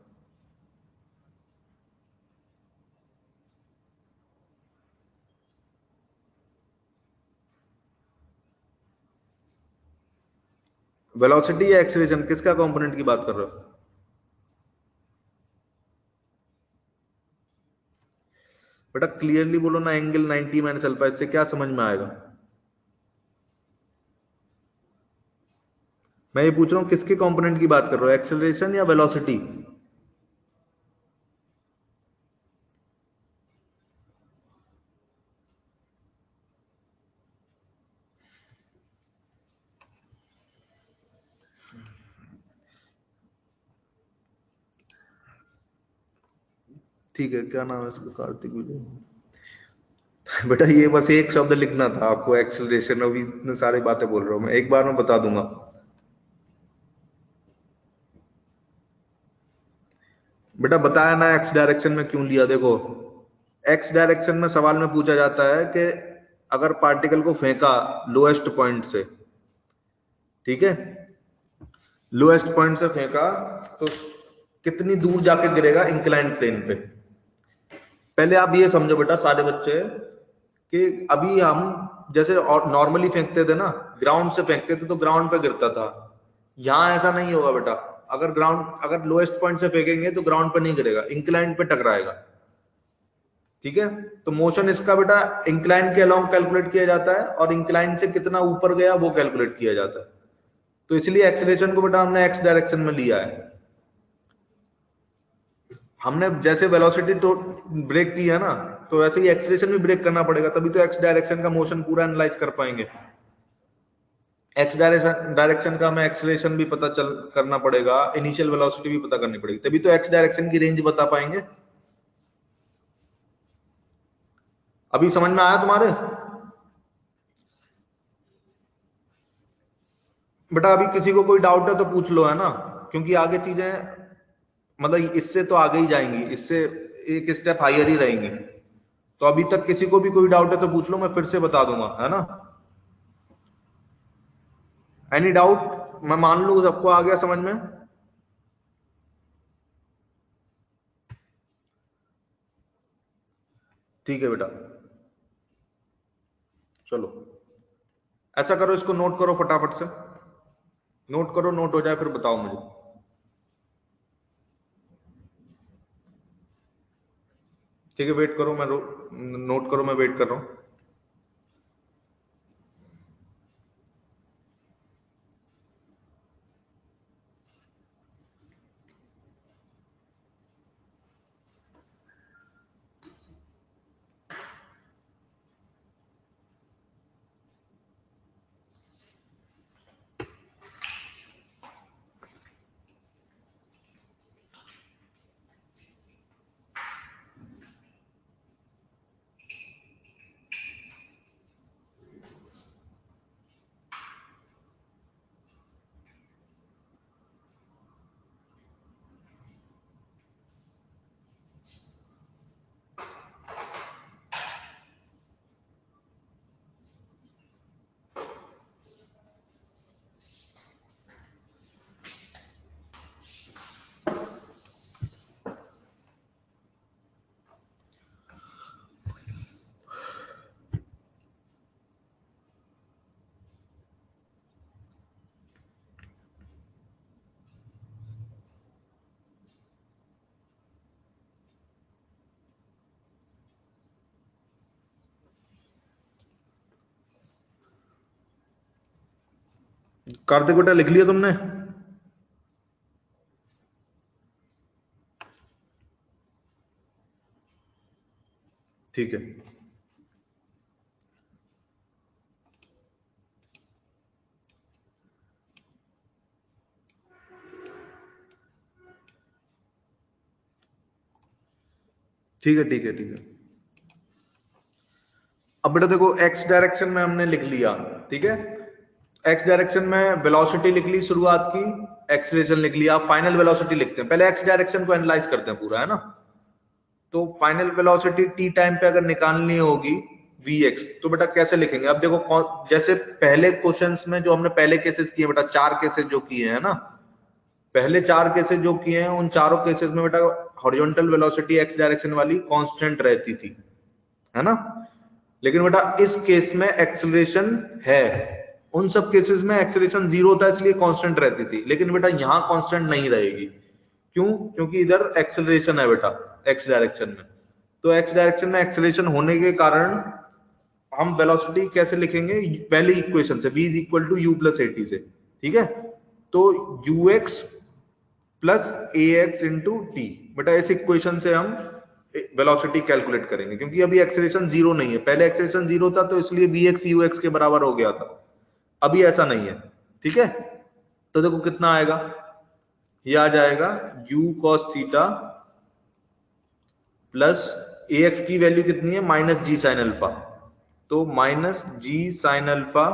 वेलोसिटी या एक्सेलरेशन, किसका कंपोनेंट की बात कर रहे हो? बेटा क्लियरली बोलो ना, एंगल 90 माइनस अल्फा, इससे क्या समझ में आएगा? मैं ये पूछ रहा हूँ किसके कंपोनेंट की बात कर रहे हो, एक्सेलरेशन या वेलोसिटी? ठीक है, क्या नाम है इसका, कार्तिक विजय। बेटा ये बस एक शब्द लिखना था आपको, एक्सेलरेशन, अभी इतने सारी बातें बोल रहा हूँ मैं, एक बार में बता दूंगा। बेटा बताया ना एक्स डायरेक्शन में क्यों लिया, देखो एक्स डायरेक्शन में सवाल में पूछा जाता है कि अगर पार्टिकल को फेंका लोएस्ट पॉइंट से, ठीक है, लोएस्ट पॉइंट से फेंका, तो कितनी दूर जाके गिरेगा इंक्लाइन प्लेन पे। पहले आप ये समझो बेटा सारे बच्चे, कि अभी हम जैसे और नॉर्मली फेंकते थे ना, ग्राउंड से फेंकते थे तो ग्राउंड पे गिरता था। यहां ऐसा नहीं होगा बेटा, अगर ग्राउंड, अगर लोएस्ट पॉइंट से फेंकेंगे तो ग्राउंड पे नहीं गिरेगा, इंक्लाइन पे टकराएगा। ठीक है, तो मोशन इसका बेटा इंक्लाइन के अलोंग कैलकुलेट किया जाता है, और इंक्लाइन से कितना ऊपर गया वो कैलकुलेट किया जाता है। तो इसलिए एक्सेलरेशन को बेटा हमने एक्स डायरेक्शन में लिया है। हमने जैसे वेलोसिटी तो ब्रेक की है ना, तो वैसे ही एक्सेलरेशन भी ब्रेक करना पड़ेगा, तभी तो एक्स डायरेक्शन का मोशन पूरा एनालाइज कर पाएंगे। एक्स डायरेक्शन डायरेक्शन का हमें एक्सेलरेशन भी पता चल करना पड़ेगा, इनिशियल वेलोसिटी भी पता करनी पड़ेगी, तभी तो एक्स डायरेक्शन की रेंज बता पाएंगे। अभी समझ में आया तुम्हारे? बेटा अभी किसी को कोई डाउट है तो पूछ लो, है ना, क्योंकि आगे चीजें मतलब इससे तो आगे ही जाएंगी, इससे एक स्टेप हायर ही रहेंगी। तो अभी तक किसी को भी कोई डाउट है तो पूछ लो, मैं फिर से बता दूंगा, है ना। Any doubt? मैं मान लू सबको आ गया समझ में। ठीक है बेटा, चलो ऐसा करो, इसको नोट करो फटाफट से, नोट करो, नोट हो जाए फिर बताओ मुझे। ठीक है, वेट करो, मैं नोट करो, मैं वेट कर रहा हूँ। कार्तिक बेटा लिख लिया तुमने? ठीक है, ठीक है, ठीक है, ठीक है। अब बेटा देखो, एक्स डायरेक्शन में हमने लिख लिया, ठीक है। एक्स डायरेक्शन में वेलोसिटी लिख ली शुरुआत की, एक्सीलरेशन लिख लिया, फाइनल वेलोसिटी लिखते हैं। पहले एक्स डायरेक्शन को एनालाइज करते हैं पूरा, है ना। तो फाइनल वेलोसिटी टी टाइम पे अगर निकालनी होगी वी एक्स, तो बेटा कैसे लिखेंगे? अब देखो, जैसे पहले क्वेश्चंस में जो हमने पहले केसेस किए बेटा, 4 केसेस जो किए हैं ना, पहले 4 केसेस जो किए हैं, उन चारों केसेस में बेटा हॉरिजॉन्टल वेलोसिटी एक्स डायरेक्शन वाली कांस्टेंट रहती थी, है ना। लेकिन बेटा इस केस में एक्सेलरेशन है, उन सब केसेस में एक्सेलरेशन 0 होता है, इसलिए कांस्टेंट रहती थी। लेकिन बेटा यहां कांस्टेंट नहीं रहेगी। क्यों? क्योंकि इधर एक्सेलरेशन है बेटा एक्स डायरेक्शन में। तो एक्स डायरेक्शन में एक्सेलरेशन होने के कारण हम वेलोसिटी कैसे लिखेंगे? पहली इक्वेशन से, v is equal to u plus a t से, ठीक है। तो ux plus a x into t, बेटा इस इक्वेशन से हम वेलोसिटी कैलकुलेट करेंगे, क्योंकि अभी एक्सेलरेशन 0 नहीं है। पहले एक्सेलरेशन 0 था, तो इसलिए वी एक्स यू एक्स के बराबर हो गया था। अभी ऐसा नहीं है, ठीक है। तो देखो कितना आएगा, ये आ जाएगा u cos theta plus a x की वैल्यू कितनी है? माइनस जी साइन अल्फा, तो minus g sine alpha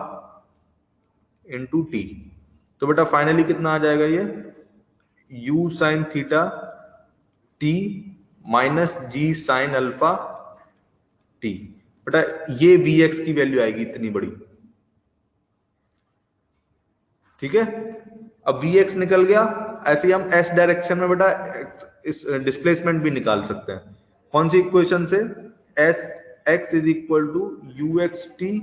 into t. तो बेटा फाइनली कितना आ जाएगा ये? u sine theta t minus g sine alpha t. बेटा ये वी एक्स की वैल्यू आएगी इतनी बड़ी, ठीक है। अब वी एक्स निकल गया, ऐसे ही हम एस डायरेक्शन में बेटा इस डिस्प्लेसमेंट भी निकाल सकते हैं। कौन सी इक्वेशन से? S x is equal to u x t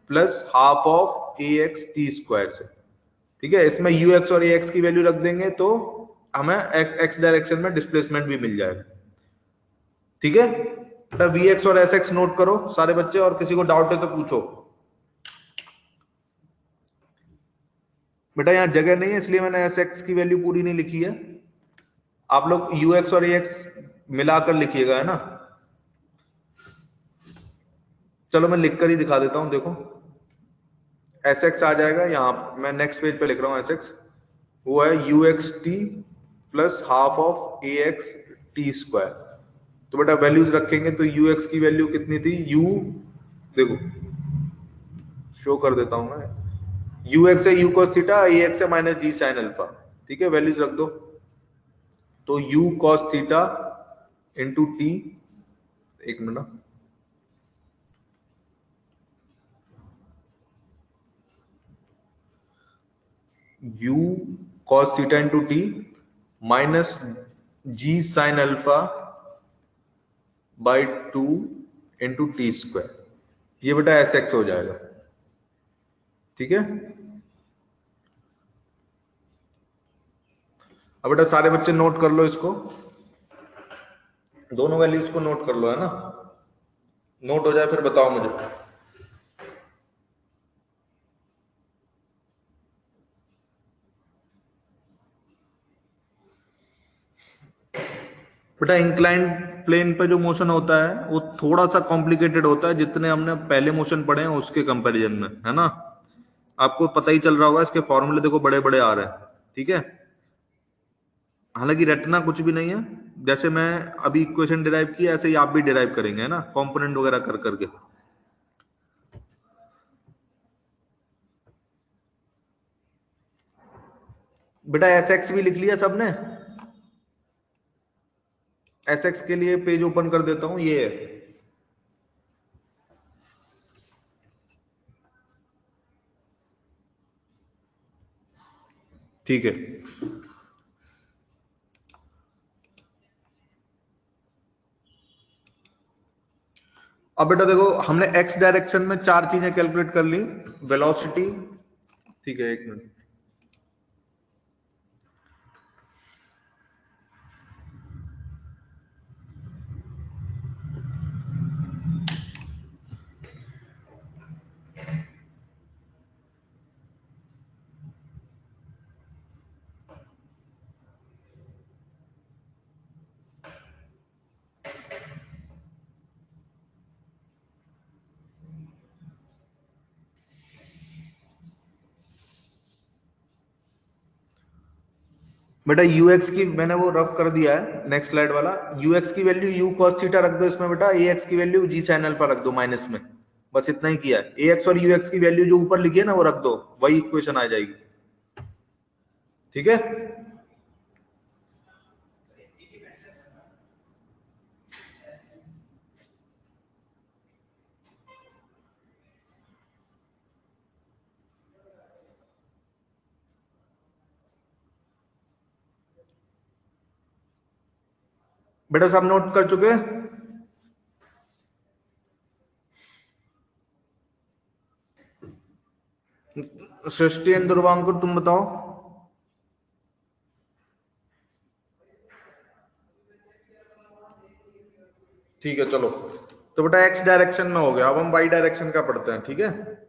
plus half of a x t square से, ठीक है। इसमें यू एक्स और ए एक्स की वैल्यू रख देंगे तो हमें एक्स डायरेक्शन में डिस्प्लेसमेंट भी मिल जाएगा, ठीक है। तो वी एक्स और एस एक्स नोट करो सारे बच्चे, और किसी को डाउट है तो पूछो। बेटा यहाँ जगह नहीं है, इसलिए मैंने एस एक्स की वैल्यू पूरी नहीं लिखी है। आप लोग यू एक्स और ए एक्स मिलाकर लिखिएगा, है ना। चलो मैं लिख कर ही दिखा देता हूं, देखो एस एक्स आ जाएगा यहाँ, मैं नेक्स्ट पेज पे लिख रहा हूँ एस एक्स, वो है you x t plus half of a x t square. तो बेटा वैल्यूज रखेंगे तो यू एक्स की वैल्यू कितनी थी? यू, देखो शो कर देता हूं मैं, यू एक्स है u cos theta, a x है माइनस जी साइन अल्फा, ठीक है। वैल्यूज रख दो, तो u cos theta into t, एक मिनट, u cos theta into t minus g sine alpha by 2 into t square, ये बेटा एस एक्स हो जाएगा, ठीक है। अब बेटा सारे बच्चे नोट कर लो इसको। दोनों वैल्यूज को नोट कर लो, है ना, नोट हो जाए फिर बताओ मुझे। बेटा इंक्लाइंड प्लेन पे जो मोशन होता है वो थोड़ा सा कॉम्प्लिकेटेड होता है, जितने हमने पहले मोशन पढ़े हैं उसके कंपैरिजन में, है ना। आपको पता ही चल रहा होगा, इसके फॉर्मूले देखो बड़े बड़े आ रहे हैं, ठीक है। हालांकि रटना कुछ भी नहीं है, जैसे मैं अभी इक्वेशन डिराइव किया ऐसे ही आप भी डिराइव करेंगे, है ना, कंपोनेंट वगैरह कर करके। बेटा एस एक्स भी लिख लिया सबने? एस एक्स के लिए पेज ओपन कर देता हूं, ये है, ठीक है। अब बेटा देखो हमने एक्स डायरेक्शन में चार चीजें कैलकुलेट कर ली। वेलोसिटी, ठीक है, एक मिनट। बेटा यूएक्स की मैंने वो रफ कर दिया है, नेक्स्ट स्लाइड वाला। यूएक्स की वैल्यू यू कॉस थीटा रख दो इसमें बेटा, ए एक्स की वैल्यू जी साइन अल्फा रख दो माइनस में, बस इतना ही किया है। ए एक्स और यूएक्स की वैल्यू जो ऊपर लिखी है ना वो रख दो, वही इक्वेशन आ जाएगी, ठीक है। बेटा सब नोट कर चुके हैं? सृष्टि एंड ध्रुवांकुर तुम बताओ। ठीक है चलो, तो बेटा एक्स डायरेक्शन में हो गया, अब हम वाई डायरेक्शन का पढ़ते हैं, ठीक है।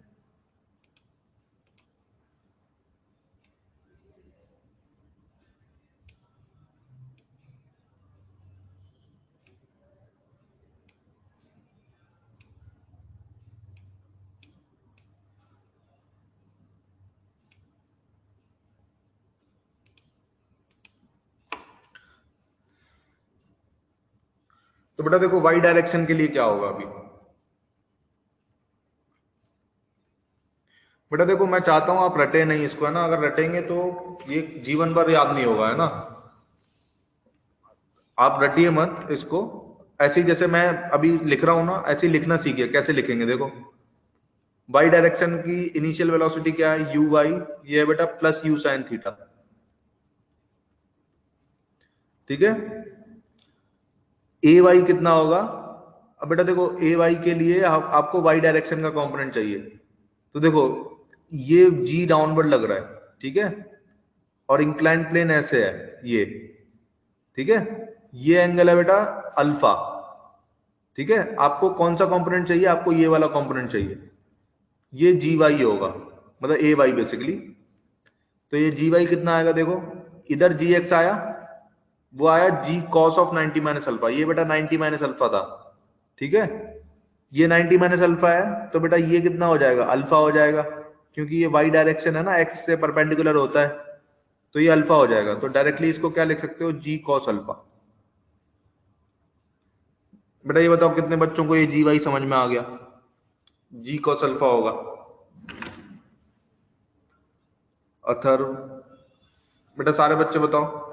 तो बेटा देखो वाई डायरेक्शन के लिए क्या होगा अभी। बेटा देखो मैं चाहता हूं आप रटे नहीं इसको, है ना, अगर रटेंगे तो ये जीवन भर याद नहीं होगा, है ना। आप रटिए मत इसको, ऐसे ही जैसे मैं अभी लिख रहा हूं ना ऐसे ही लिखना सीखिए। कैसे लिखेंगे देखो, वाई डायरेक्शन की इनिशियल वेलोसिटी क्या है, यू वाई, ये है बेटा प्लस यू साइन थीटा, ठीक है। ए वाई कितना होगा? अब बेटा देखो ए वाई के लिए आपको वाई डायरेक्शन का कंपोनेंट चाहिए, तो देखो ये जी डाउनवर्ड लग रहा है, ठीक है, और इंक्लाइन प्लेन ऐसे है ये, ठीक है। ये एंगल है बेटा अल्फा, ठीक है। आपको कौन सा कंपोनेंट चाहिए? आपको ये वाला कंपोनेंट चाहिए, ये जी वाई होगा, मतलब ए वाई बेसिकली। तो ये जी वाई कितना आएगा देखो, इधर जी एक्स आया, वो आया जी कॉस ऑफ 90 माइनस अल्फा, ये बेटा 90 माइनस अल्फा था, ठीक है। ये 90 माइनस अल्फा है, तो बेटा ये कितना हो जाएगा, अल्फा हो जाएगा, क्योंकि ये वाई डायरेक्शन है ना, एक्स से परपेंडिकुलर होता है, तो ये अल्फा हो जाएगा। तो डायरेक्टली इसको क्या लिख सकते हो, जी कॉस अल्फा। बेटा ये बताओ कितने बच्चों को ये जी वाई समझ में आ गया? जी कॉस अल्फा होगा। अथर्व, बेटा सारे बच्चे बताओ।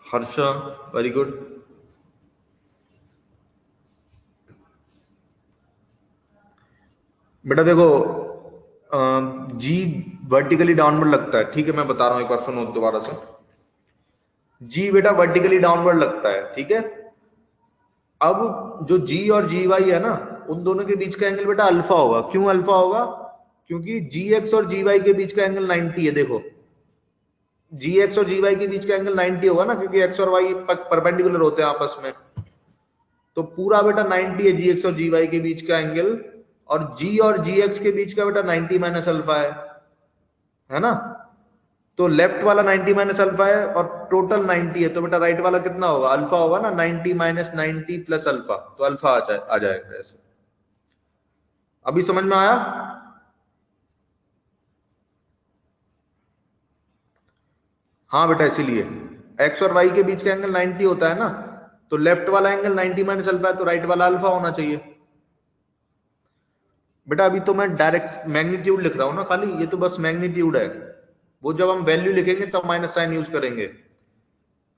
Harsha, very good. बेटा देखो जी वर्टिकली डाउनवर्ड लगता है, ठीक है, मैं बता रहा हूं एक बार सुनो दोबारा से। जी बेटा वर्टिकली डाउनवर्ड लगता है, ठीक है। अब जो जी और जी वाई है ना, उन दोनों के बीच का एंगल बेटा अल्फा होगा। क्यों अल्फा होगा? क्योंकि जी एक्स और जी वाई के बीच का एंगल 90 है, देखो जी एक्स और जी वाई के बीच का एंगल 90 होगा ना, क्योंकि एक्स और वाई परपेंडिकुलर होते हैं आपस में। तो पूरा बेटा 90 है जी एक्स और जी वाई के बीच का एंगल, और जी और जी एक्स के बीच का बेटा 90 माइनस अल्फा है ना। तो लेफ्ट वाला 90 माइनस अल्फा है और टोटल 90 है, तो बेटा राइट वाला कितना होगा, अल्फा होगा ना, 90 माइनस 90 प्लस अल्फा, तो अल्फा आ जाएगा ऐसे। अभी समझ में आया? हाँ बेटा, इसीलिए एक्स और वाई के बीच का एंगल 90 होता है ना, तो लेफ्ट वाला एंगल 90 माइनस अल्फा है, तो राइट वाला अल्फा होना चाहिए। बेटा अभी तो मैं डायरेक्ट मैग्नीट्यूड लिख रहा हूं ना खाली, ये तो बस मैग्नीट्यूड है, वो जब हम वैल्यू लिखेंगे तब माइनस साइन यूज करेंगे।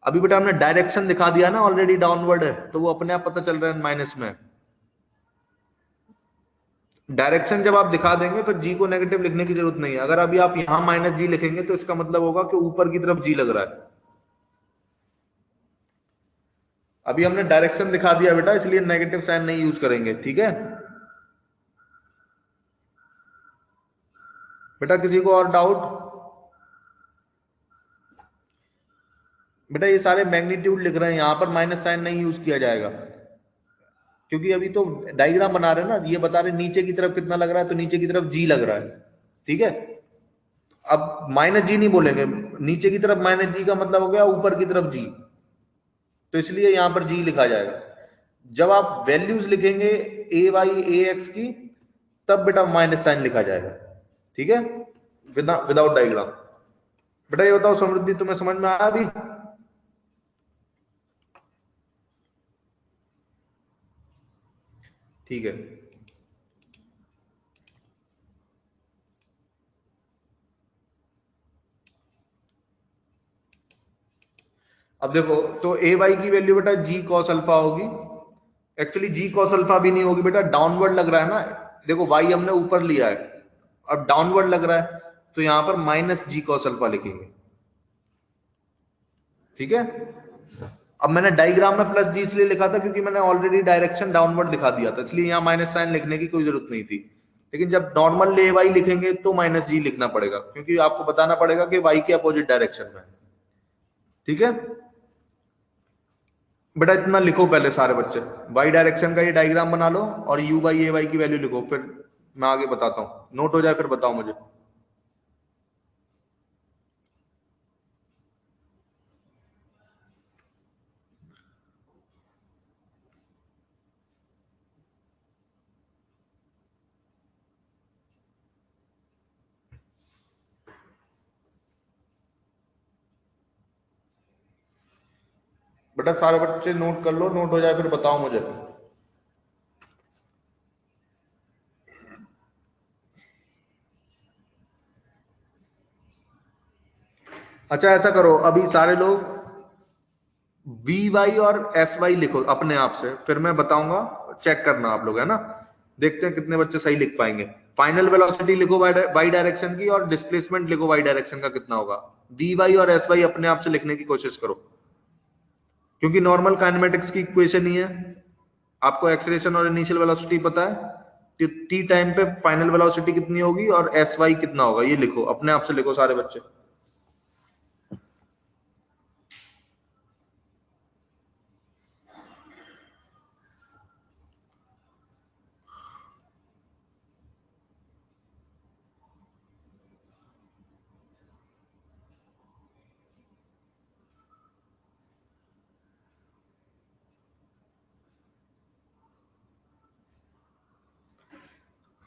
अभी बेटा हमने डायरेक्शन दिखा दिया ना, ऑलरेडी डाउनवर्ड है, तो वो अपने आप पता चल रहा है माइनस में। डायरेक्शन जब आप दिखा देंगे फिर जी को नेगेटिव लिखने की जरूरत नहीं है। अगर अभी आप यहां माइनस जी लिखेंगे तो इसका मतलब होगा कि ऊपर की तरफ जी लग रहा है। अभी हमने डायरेक्शन दिखा दिया बेटा, इसलिए नेगेटिव साइन नहीं यूज करेंगे, ठीक है बेटा। किसी को और डाउट? बेटा ये सारे मैग्नीट्यूड लिख रहे हैं, यहां पर माइनस साइन नहीं यूज किया जाएगा, क्योंकि अभी तो डायग्राम बना रहे हैं ना, ये बता रहे नीचे की तरफ कितना लग रहा है, तो नीचे की तरफ जी लग रहा है, ठीक है। अब माइनस जी नहीं बोलेंगे, नीचे की तरफ माइनस जी का मतलब हो गया ऊपर की तरफ जी, तो इसलिए यहां पर जी लिखा जाएगा। जब आप वैल्यूज लिखेंगे ए वाई ए एक्स की, तब बेटा माइनस साइन लिखा जाएगा, ठीक है, विदाउट डायग्राम। बेटा ये बताओ समृद्धि, तुम्हें समझ में आया अभी? ठीक है। अब देखो, तो ए वाई की वैल्यू बेटा जी कॉस अल्फा होगी। एक्चुअली जी कॉस अल्फा भी नहीं होगी बेटा, डाउनवर्ड लग रहा है ना, देखो वाई हमने ऊपर लिया है, अब डाउनवर्ड लग रहा है, तो यहां पर माइनस जी कॉस अल्फा लिखेंगे, ठीक है। अब मैंने डायग्राम में प्लस जी इसलिए लिखा था क्योंकि मैंने ऑलरेडी डायरेक्शन डाउनवर्ड दिखा दिया था, इसलिए यहाँ माइनस साइन लिखने की कोई जरूरत नहीं थी। लेकिन जब नॉर्मल ए वाई लिखेंगे तो माइनस जी लिखना पड़ेगा, क्योंकि आपको बताना पड़ेगा कि वाई के अपोजिट डायरेक्शन में, ठीक है बेटा। इतना लिखो पहले सारे बच्चे, वाई डायरेक्शन का ये डायग्राम बना लो और यू बाई ए वाई की वैल्यू लिखो, फिर मैं आगे बताता हूँ, नोट हो जाए फिर बताओ मुझे। बेटा सारे बच्चे नोट कर लो, नोट हो जाए फिर बताओ मुझे। अच्छा ऐसा करो, अभी सारे लोग वी वाई और एस वाई लिखो अपने आप से, फिर मैं बताऊंगा, चेक करना आप लोग, है ना। देखते हैं कितने बच्चे सही लिख पाएंगे। फाइनल वेलोसिटी लिखो वाई डायरेक्शन की, और डिस्प्लेसमेंट लिखो वाई डायरेक्शन का कितना होगा। वी वाई और एस वाई अपने आप से लिखने की कोशिश करो, क्योंकि नॉर्मल काइनेमेटिक्स की इक्वेशन ही है। आपको एक्सलेशन और इनिशियल वेलोसिटी पता है, टी टाइम पे फाइनल वेलोसिटी कितनी होगी और एस वाई कितना होगा, ये लिखो अपने आप से, लिखो सारे बच्चे।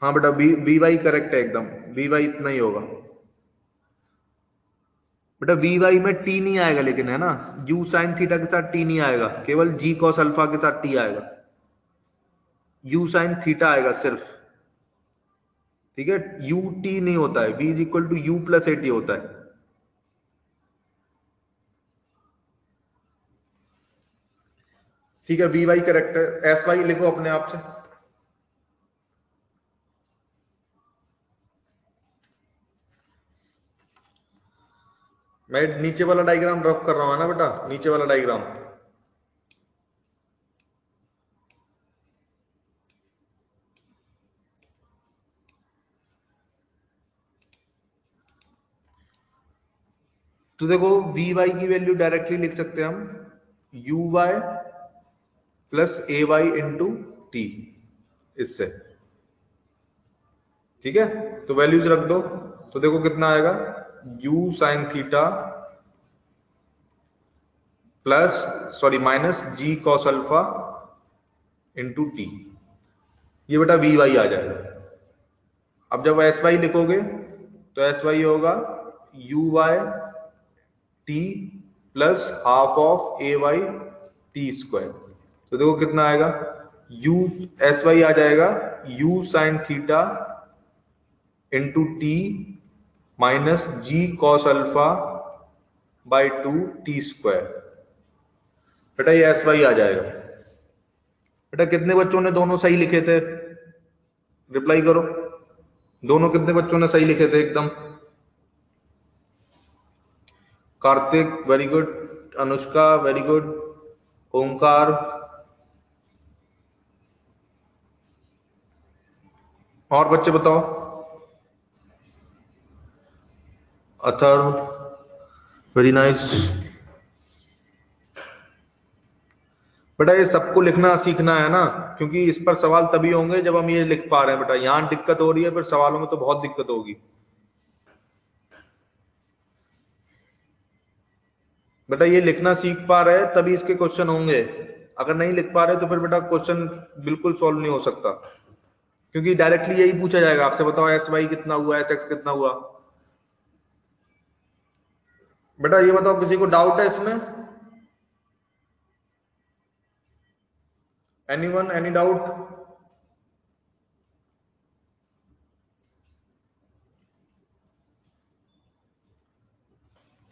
हाँ बेटा, वी वाई करेक्ट है एकदम, वी वाई इतना ही होगा बेटा। वी वाई में टी नहीं आएगा लेकिन, है ना, यू साइन थीटा के साथ टी नहीं आएगा, केवल जी कॉस अल्फा के साथ टी आएगा, यू साइन थीटा आएगा सिर्फ, ठीक है। यू टी नहीं होता है, v is equal to u plus a t होता है, ठीक है। वी वाई करेक्ट है, एस वाई लिखो अपने आप से। मैं नीचे वाला डायग्राम ड्रॉ कर रहा हूँ ना बेटा, नीचे वाला डायग्राम। तो देखो वी वाई की वैल्यू डायरेक्टली लिख सकते हैं हम u y plus a y into t, इससे, ठीक है। तो वैल्यूज रख दो, तो देखो कितना आएगा, u sine theta plus sorry minus g cos alpha into t, ये बेटा वी वाई आ जाएगा। अब जब एस वाई लिखोगे तो एस वाई होगा u y t plus half of a y t square. तो देखो कितना आएगा, यू एस वाई आ जाएगा u sine theta into t minus g cos alpha by two t square. बेटा ये एस वाई आ जाएगा। बेटा कितने बच्चों ने दोनों सही लिखे थे, रिप्लाई करो, दोनों कितने बच्चों ने सही लिखे थे एकदम? Kartik very good, Anushka very good, Omkar, और बच्चे बताओ, अथर्व वेरी नाइस। बेटा ये सबको लिखना सीखना है ना, क्योंकि इस पर सवाल तभी होंगे जब हम ये लिख पा रहे हैं। बेटा यहां दिक्कत हो रही है, फिर सवालों में तो बहुत दिक्कत होगी। बेटा ये लिखना सीख पा रहे हैं तभी इसके क्वेश्चन होंगे, अगर नहीं लिख पा रहे तो फिर बेटा क्वेश्चन बिल्कुल सॉल्व नहीं हो सकता, क्योंकि डायरेक्टली यही पूछा जाएगा आपसे, बताओ एस वाई कितना हुआ, एस एक्स कितना हुआ। बेटा ये बताओ किसी को डाउट है इसमें? Anyone, any doubt?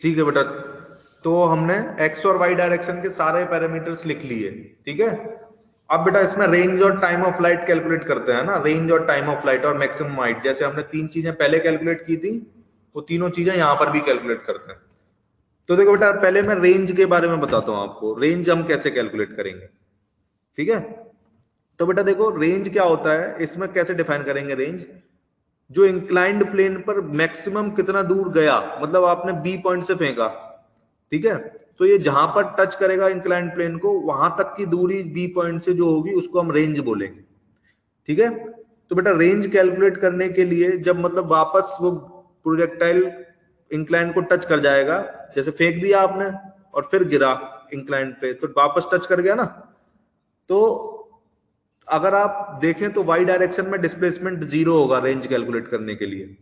ठीक है बेटा, तो हमने एक्स और वाई डायरेक्शन के सारे पैरामीटर्स लिख लिए, ठीक है। अब बेटा इसमें रेंज और टाइम ऑफ फ्लाइट कैलकुलेट करते हैं ना, रेंज और टाइम ऑफ फ्लाइट और मैक्सिमम हाइट, जैसे हमने तीन चीजें पहले कैलकुलेट की थी, वो तीनों चीजें यहां पर भी कैलकुलेट करते हैं। तो देखो बेटा पहले मैं रेंज के बारे में बताता हूं आपको, रेंज हम कैसे कैलकुलेट करेंगे, ठीक है। तो बेटा देखो रेंज क्या होता है, इसमें कैसे डिफाइन करेंगे रेंज, जो इंक्लाइंड प्लेन पर मैक्सिमम कितना दूर गया, मतलब आपने बी पॉइंट से फेंका, ठीक है, तो ये जहां पर टच करेगा इंक्लाइंड प्लेन को, वहां तक की दूरी बी पॉइंट से जो होगी उसको हम रेंज बोलेंगे, ठीक है। तो बेटा रेंज कैलकुलेट करने के लिए जब मतलब वापस वो प्रोजेक्टाइल इंक्लाइंड को टच कर जाएगा, जैसे फेंक दिया आपने और फिर गिरा इंक्लाइंड पे तो वापस टच कर गया ना, तो अगर आप देखें तो वाई डायरेक्शन में डिस्प्लेसमेंट जीरो होगा रेंज कैलकुलेट करने के लिए।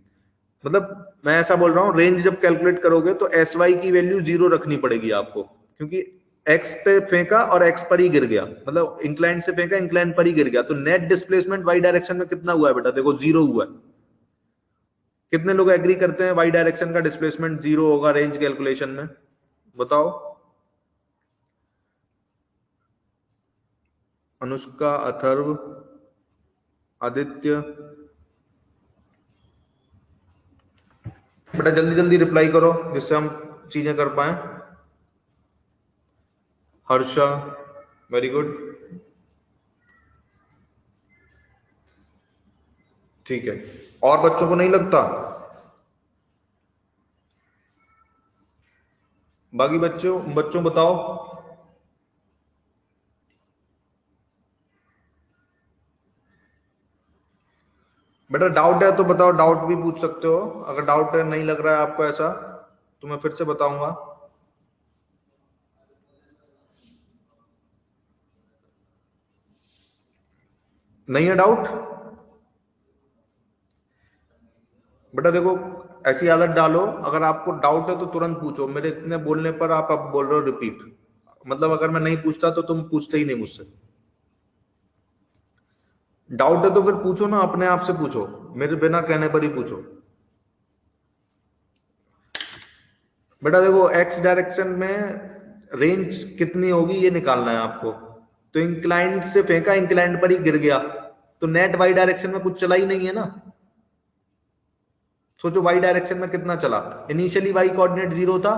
मतलब मैं ऐसा बोल रहा हूं, रेंज जब कैलकुलेट करोगे तो एस वाई की वैल्यू जीरो रखनी पड़ेगी आपको, क्योंकि एक्स पे फेंका और एक्स पर ही गिर गया, मतलब इंक्लाइन से फेंका इंक्लाइन पर ही गिर गया, तो नेट डिस्प्लेसमेंट वाई डायरेक्शन में कितना हुआ है बेटा, देखो जीरो हुआ है। कितने लोग एग्री करते हैं वाई डायरेक्शन का डिस्प्लेसमेंट जीरो होगा रेंज कैलकुलेशन में, बताओ। अनुष्का, अथर्व, आदित्य, बेटा जल्दी जल्दी रिप्लाई करो जिससे हम चीजें कर पाए। हर्षा वेरी गुड, ठीक है। और बच्चों को नहीं लगता? बाकी बच्चों बच्चों बताओ। बेटा डाउट है तो बताओ, डाउट भी पूछ सकते हो, अगर डाउट नहीं लग रहा है आपको ऐसा तो मैं फिर से बताऊंगा। नहीं है डाउट? बेटा देखो ऐसी आदत डालो, अगर आपको डाउट है तो तुरंत पूछो, मेरे इतने बोलने पर आप अब बोल रहे हो रिपीट, मतलब अगर मैं नहीं पूछता तो तुम पूछते ही नहीं मुझसे। डाउट है तो फिर पूछो ना, अपने आप से पूछो, मेरे बिना कहने पर ही पूछो। बेटा देखो एक्स डायरेक्शन में रेंज कितनी होगी ये निकालना है आपको, तो इंक्लाइंड से फेंका इंक्लाइंड पर ही गिर गया, तो नेट वाई डायरेक्शन में कुछ चला ही नहीं है ना। सोचो वाई डायरेक्शन में कितना चला, इनिशियली वाई कोऑर्डिनेट जीरो था,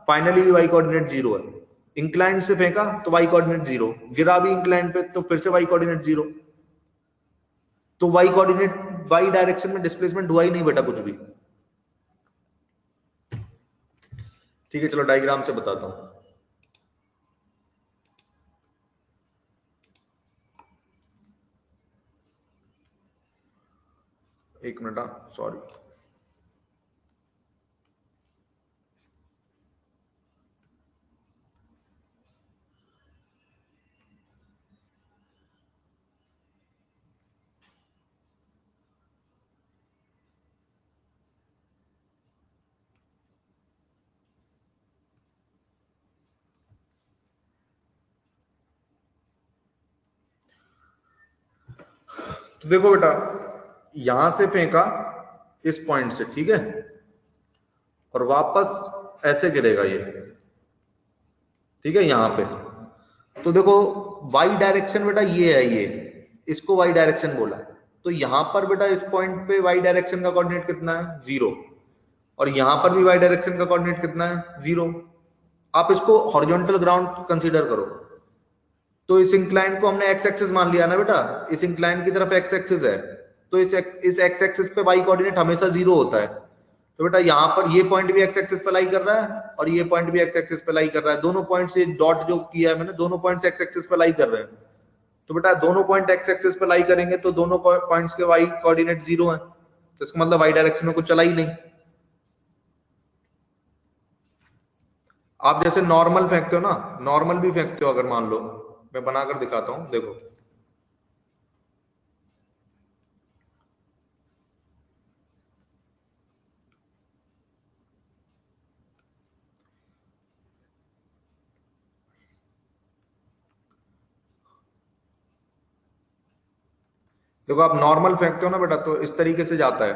फाइनली भी वाई कोऑर्डिनेट जीरो है। इंक्लाइंड से फेंका तो वाई कोऑर्डिनेट जीरो, गिरा भी इंक्लाइंड पे तो फिर से वाई कोऑर्डिनेट जीरो, तो वाई कोऑर्डिनेट वाई डायरेक्शन में डिस्प्लेसमेंट हुआ ही नहीं बेटा कुछ भी। ठीक है, चलो डायग्राम से बताता हूं। एक मिनट, सॉरी। तो देखो बेटा, यहां से फेंका इस पॉइंट से, ठीक है, और वापस ऐसे गिरेगा ये, ठीक है, यहां पे। तो देखो वाई डायरेक्शन बेटा ये है, ये इसको वाई डायरेक्शन बोला है। तो यहां पर बेटा इस पॉइंट पे वाई डायरेक्शन का कोऑर्डिनेट कितना है, 0। और यहां पर भी वाई डायरेक्शन का कोऑर्डिनेट कितना है, 0। आप इसको हॉरिजॉन्टल ग्राउंड कंसीडर करो। तो इस इंक्लाइन को हमने एक्स एक्सिस मान लिया ना बेटा, इस इंक्लाइन की तरफ एक्स एक्सिस है, तो इस एक्स एक्सिस पे वाई कोऑर्डिनेट हमेशा 0 होता है। तो बेटा यहाँ पर ये पॉइंट भी एक्स एक्सिस पे लाई कर रहा है और ये पॉइंट भी एक्स एक्सिस पे लाई कर रहा है। दोनों पॉइंट्स, ये डॉट जो किया है मैंने, दोनों पॉइंट्स एक्स एक्सिस पे लाई कर रहे हैं। तो बेटा दोनों पॉइंट एक्स एक्सिस पे लाई करेंगे तो दोनों पॉइंट्स के वाई कोऑर्डिनेट 0 है, तो इसका मतलब वाई डायरेक्शन में कुछ चला ही नहीं। आप जैसे नॉर्मल फेंकते हो ना, नॉर्मल भी फेंकते हो, अगर मान लो मैं बनाकर दिखाता हूं, देखो। देखो आप नॉर्मल फेंकते हो ना बेटा, तो इस तरीके से जाता है।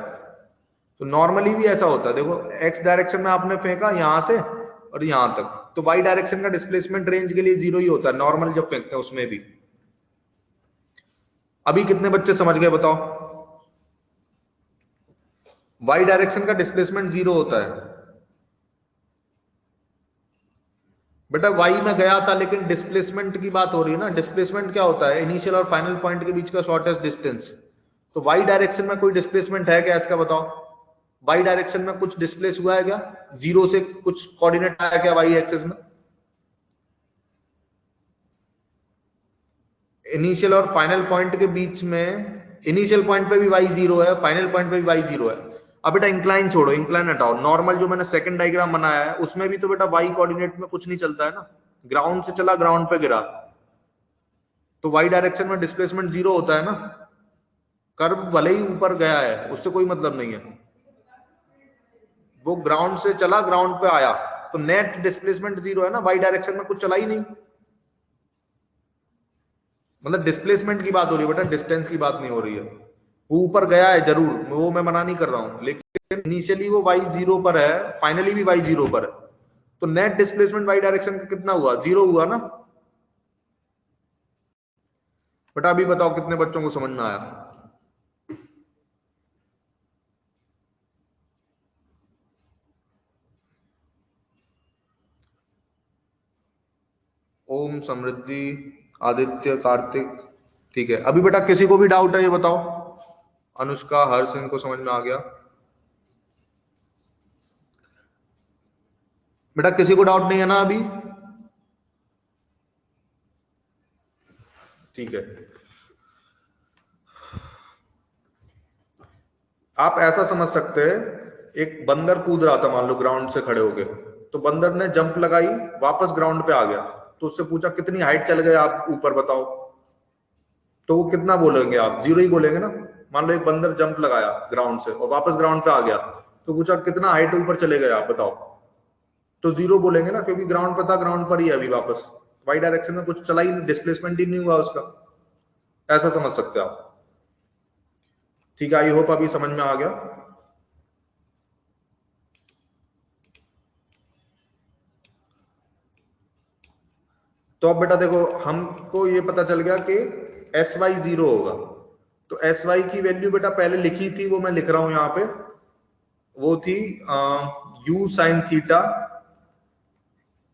तो नॉर्मली भी ऐसा होता है, देखो एक्स डायरेक्शन में आपने फेंका यहां से और यहां तक, तो वाई डायरेक्शन का डिस्प्लेसमेंट रेंज के लिए 0 ही होता है, नॉर्मल जब फेंकते हैं उसमें भी। अभी कितने बच्चे समझ गए बताओ? वाई डायरेक्शन का डिस्प्लेसमेंट 0 होता है बेटा। वाई में गया था, लेकिन डिस्प्लेसमेंट की बात हो रही है ना। डिस्प्लेसमेंट क्या होता है, इनिशियल और फाइनल पॉइंट के बीच का शॉर्टेस्ट डिस्टेंस। तो वाई डायरेक्शन में कोई डिस्प्लेसमेंट है क्या, इसका बताओ? वाई डायरेक्शन में कुछ डिस्प्लेस हुआ है क्या? 0 से कुछ कोऑर्डिनेट आया क्या वाई एक्सिस में? इनिशियल और फाइनल पॉइंट के बीच में, इनिशियल पॉइंट पे भी वाई 0 है, फाइनल पॉइंट पे भी वाई 0 है। अब बेटा इंक्लाइन छोड़ो, इंक्लाइन हटाओ, नॉर्मल जो मैंने सेकंड डायग्राम बनाया है उसमें भी तो बेटा वाई कोऑर्डिनेट में कुछ नहीं चलता है ना। ग्राउंड से चला, ग्राउंड पे गिरा, तो वाई डायरेक्शन में डिस्प्लेसमेंट 0 होता है ना। कर्व भले ही ऊपर गया है, उससे कोई मतलब नहीं है। वो ग्राउंड से चला, ग्राउंड पे आया, तो नेट डिस्प्लेसमेंट 0 है ना, वाई डायरेक्शन में कुछ चला ही नहीं। मतलब डिस्प्लेसमेंट की बात हो रही है बेटा, डिस्टेंस की बात नहीं हो रही है। वो ऊपर गया है जरूर, वो मैं मना नहीं कर रहा हूं, लेकिन इनिशियली वो वाई 0 पर है, फाइनली भी वाई 0 पर है। तो नेट डिस्प्लेसमेंट वाई डायरेक्शन का कितना हुआ, 0 हुआ ना बेटा। अभी बताओ कितने बच्चों को समझ में आया? ओम, समृद्धि, आदित्य, कार्तिक, ठीक है। अभी बेटा किसी को भी डाउट है ये बताओ? अनुष्का, हर्ष, इनको समझ में आ गया? बेटा किसी को डाउट नहीं है ना अभी? ठीक है। आप ऐसा समझ सकते हैं, एक बंदर कूद रहा था मान लो ग्राउंड से खड़े होके, तो बंदर ने जंप लगाई, वापस ग्राउंड पे आ गया, तो उससे पूछा कितनी हाइट चल गए आप ऊपर बताओ, तो वो कितना बोलेंगे आप? 0 ही बोलेंगे ना। मान लो एक बंदर जंप लगाया ग्राउंड से और वापस ग्राउंड पे आ गया, तो पूछा कितना हाइट ऊपर चले गए आप बताओ, तो 0 बोलेंगे ना, क्योंकि ग्राउंड पे था, ग्राउंड पर ही है अभी वापस। वाई डायरेक्शन में कुछ चला ही नहीं, डिस्प्लेसमेंट ही नहीं हुआ उसका। ऐसा समझ सकते हैं आप। ठीक है, आई होप अभी समझ में आ गया। तो अब बेटा देखो, हमको ये पता चल गया कि एस वाई 0 होगा। तो एस वाई की वैल्यू बेटा पहले लिखी थी, वो मैं लिख रहा हूं यहां पे। वो थी u sine theta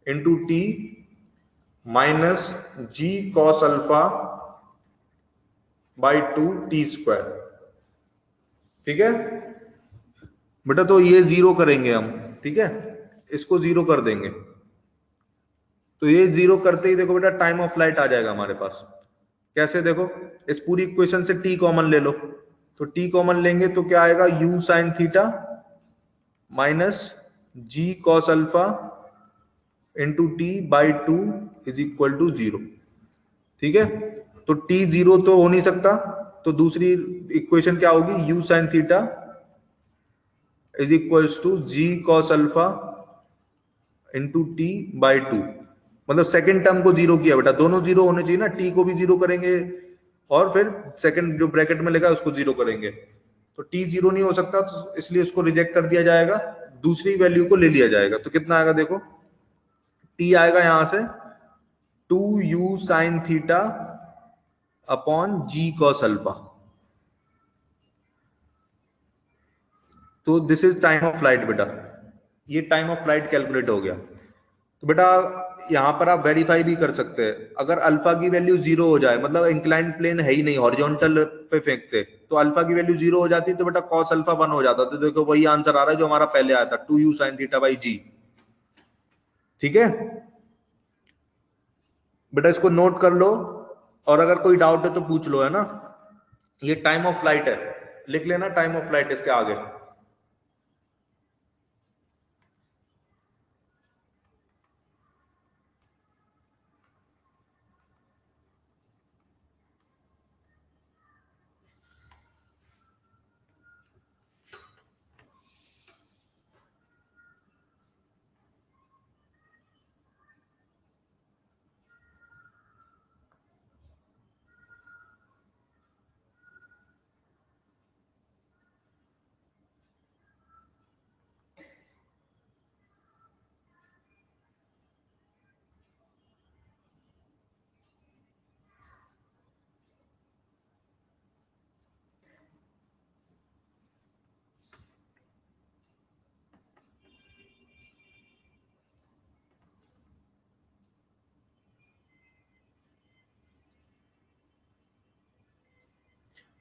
into t minus g cos alpha by 2 t square. ठीक है बेटा, तो ये 0 करेंगे हम, ठीक है। इसको जीरो कर देंगे, तो ये जीरो करते ही देखो बेटा टाइम ऑफ फ्लाइट आ जाएगा हमारे पास। कैसे देखो, इस पूरी इक्वेशन से टी कॉमन ले लो, तो टी कॉमन लेंगे तो क्या आएगा, u sine theta minus g cos alpha into t by two is equal to zero. ठीक है, तो टी जीरो तो हो नहीं सकता, तो दूसरी इक्वेशन क्या होगी, u sine theta is equals to g cos alpha into t by two. मतलब सेकंड टर्म को जीरो किया बेटा, दोनों जीरो होने चाहिए ना, टी को भी जीरो करेंगे और फिर सेकंड जो ब्रैकेट में लगा उसको जीरो करेंगे, तो टी जीरो नहीं हो सकता, तो इसलिए उसको रिजेक्ट कर दिया जाएगा, दूसरी वैल्यू को ले लिया जाएगा। तो कितना आएगा देखो, टी आएगा यहां से two u sine theta upon g cos alpha. तो this is time of flight बेटा, ये टाइम ऑफ फ्लाइट कैलकुलेट हो गया। तो बेटा यहां पर आप वेरीफाई भी कर सकते हैं, अगर अल्फा की वैल्यू जीरो हो जाए, मतलब इंक्लाइंड प्लेन है ही नहीं, हॉरिजॉन्टल पे फेंकते, तो अल्फा की वैल्यू जीरो हो जाती तो बेटा कॉस अल्फा वन हो जाता। तो देखो वही आंसर आ रहा है जो हमारा पहले आया था, two u sine theta by g. ठीक है बेटा, इसको नोट कर लो, और अगर कोई डाउट है तो पूछ लो, है ना। ये टाइम ऑफ फ्लाइट है, लिख लेना टाइम ऑफ फ्लाइट इसके आगे।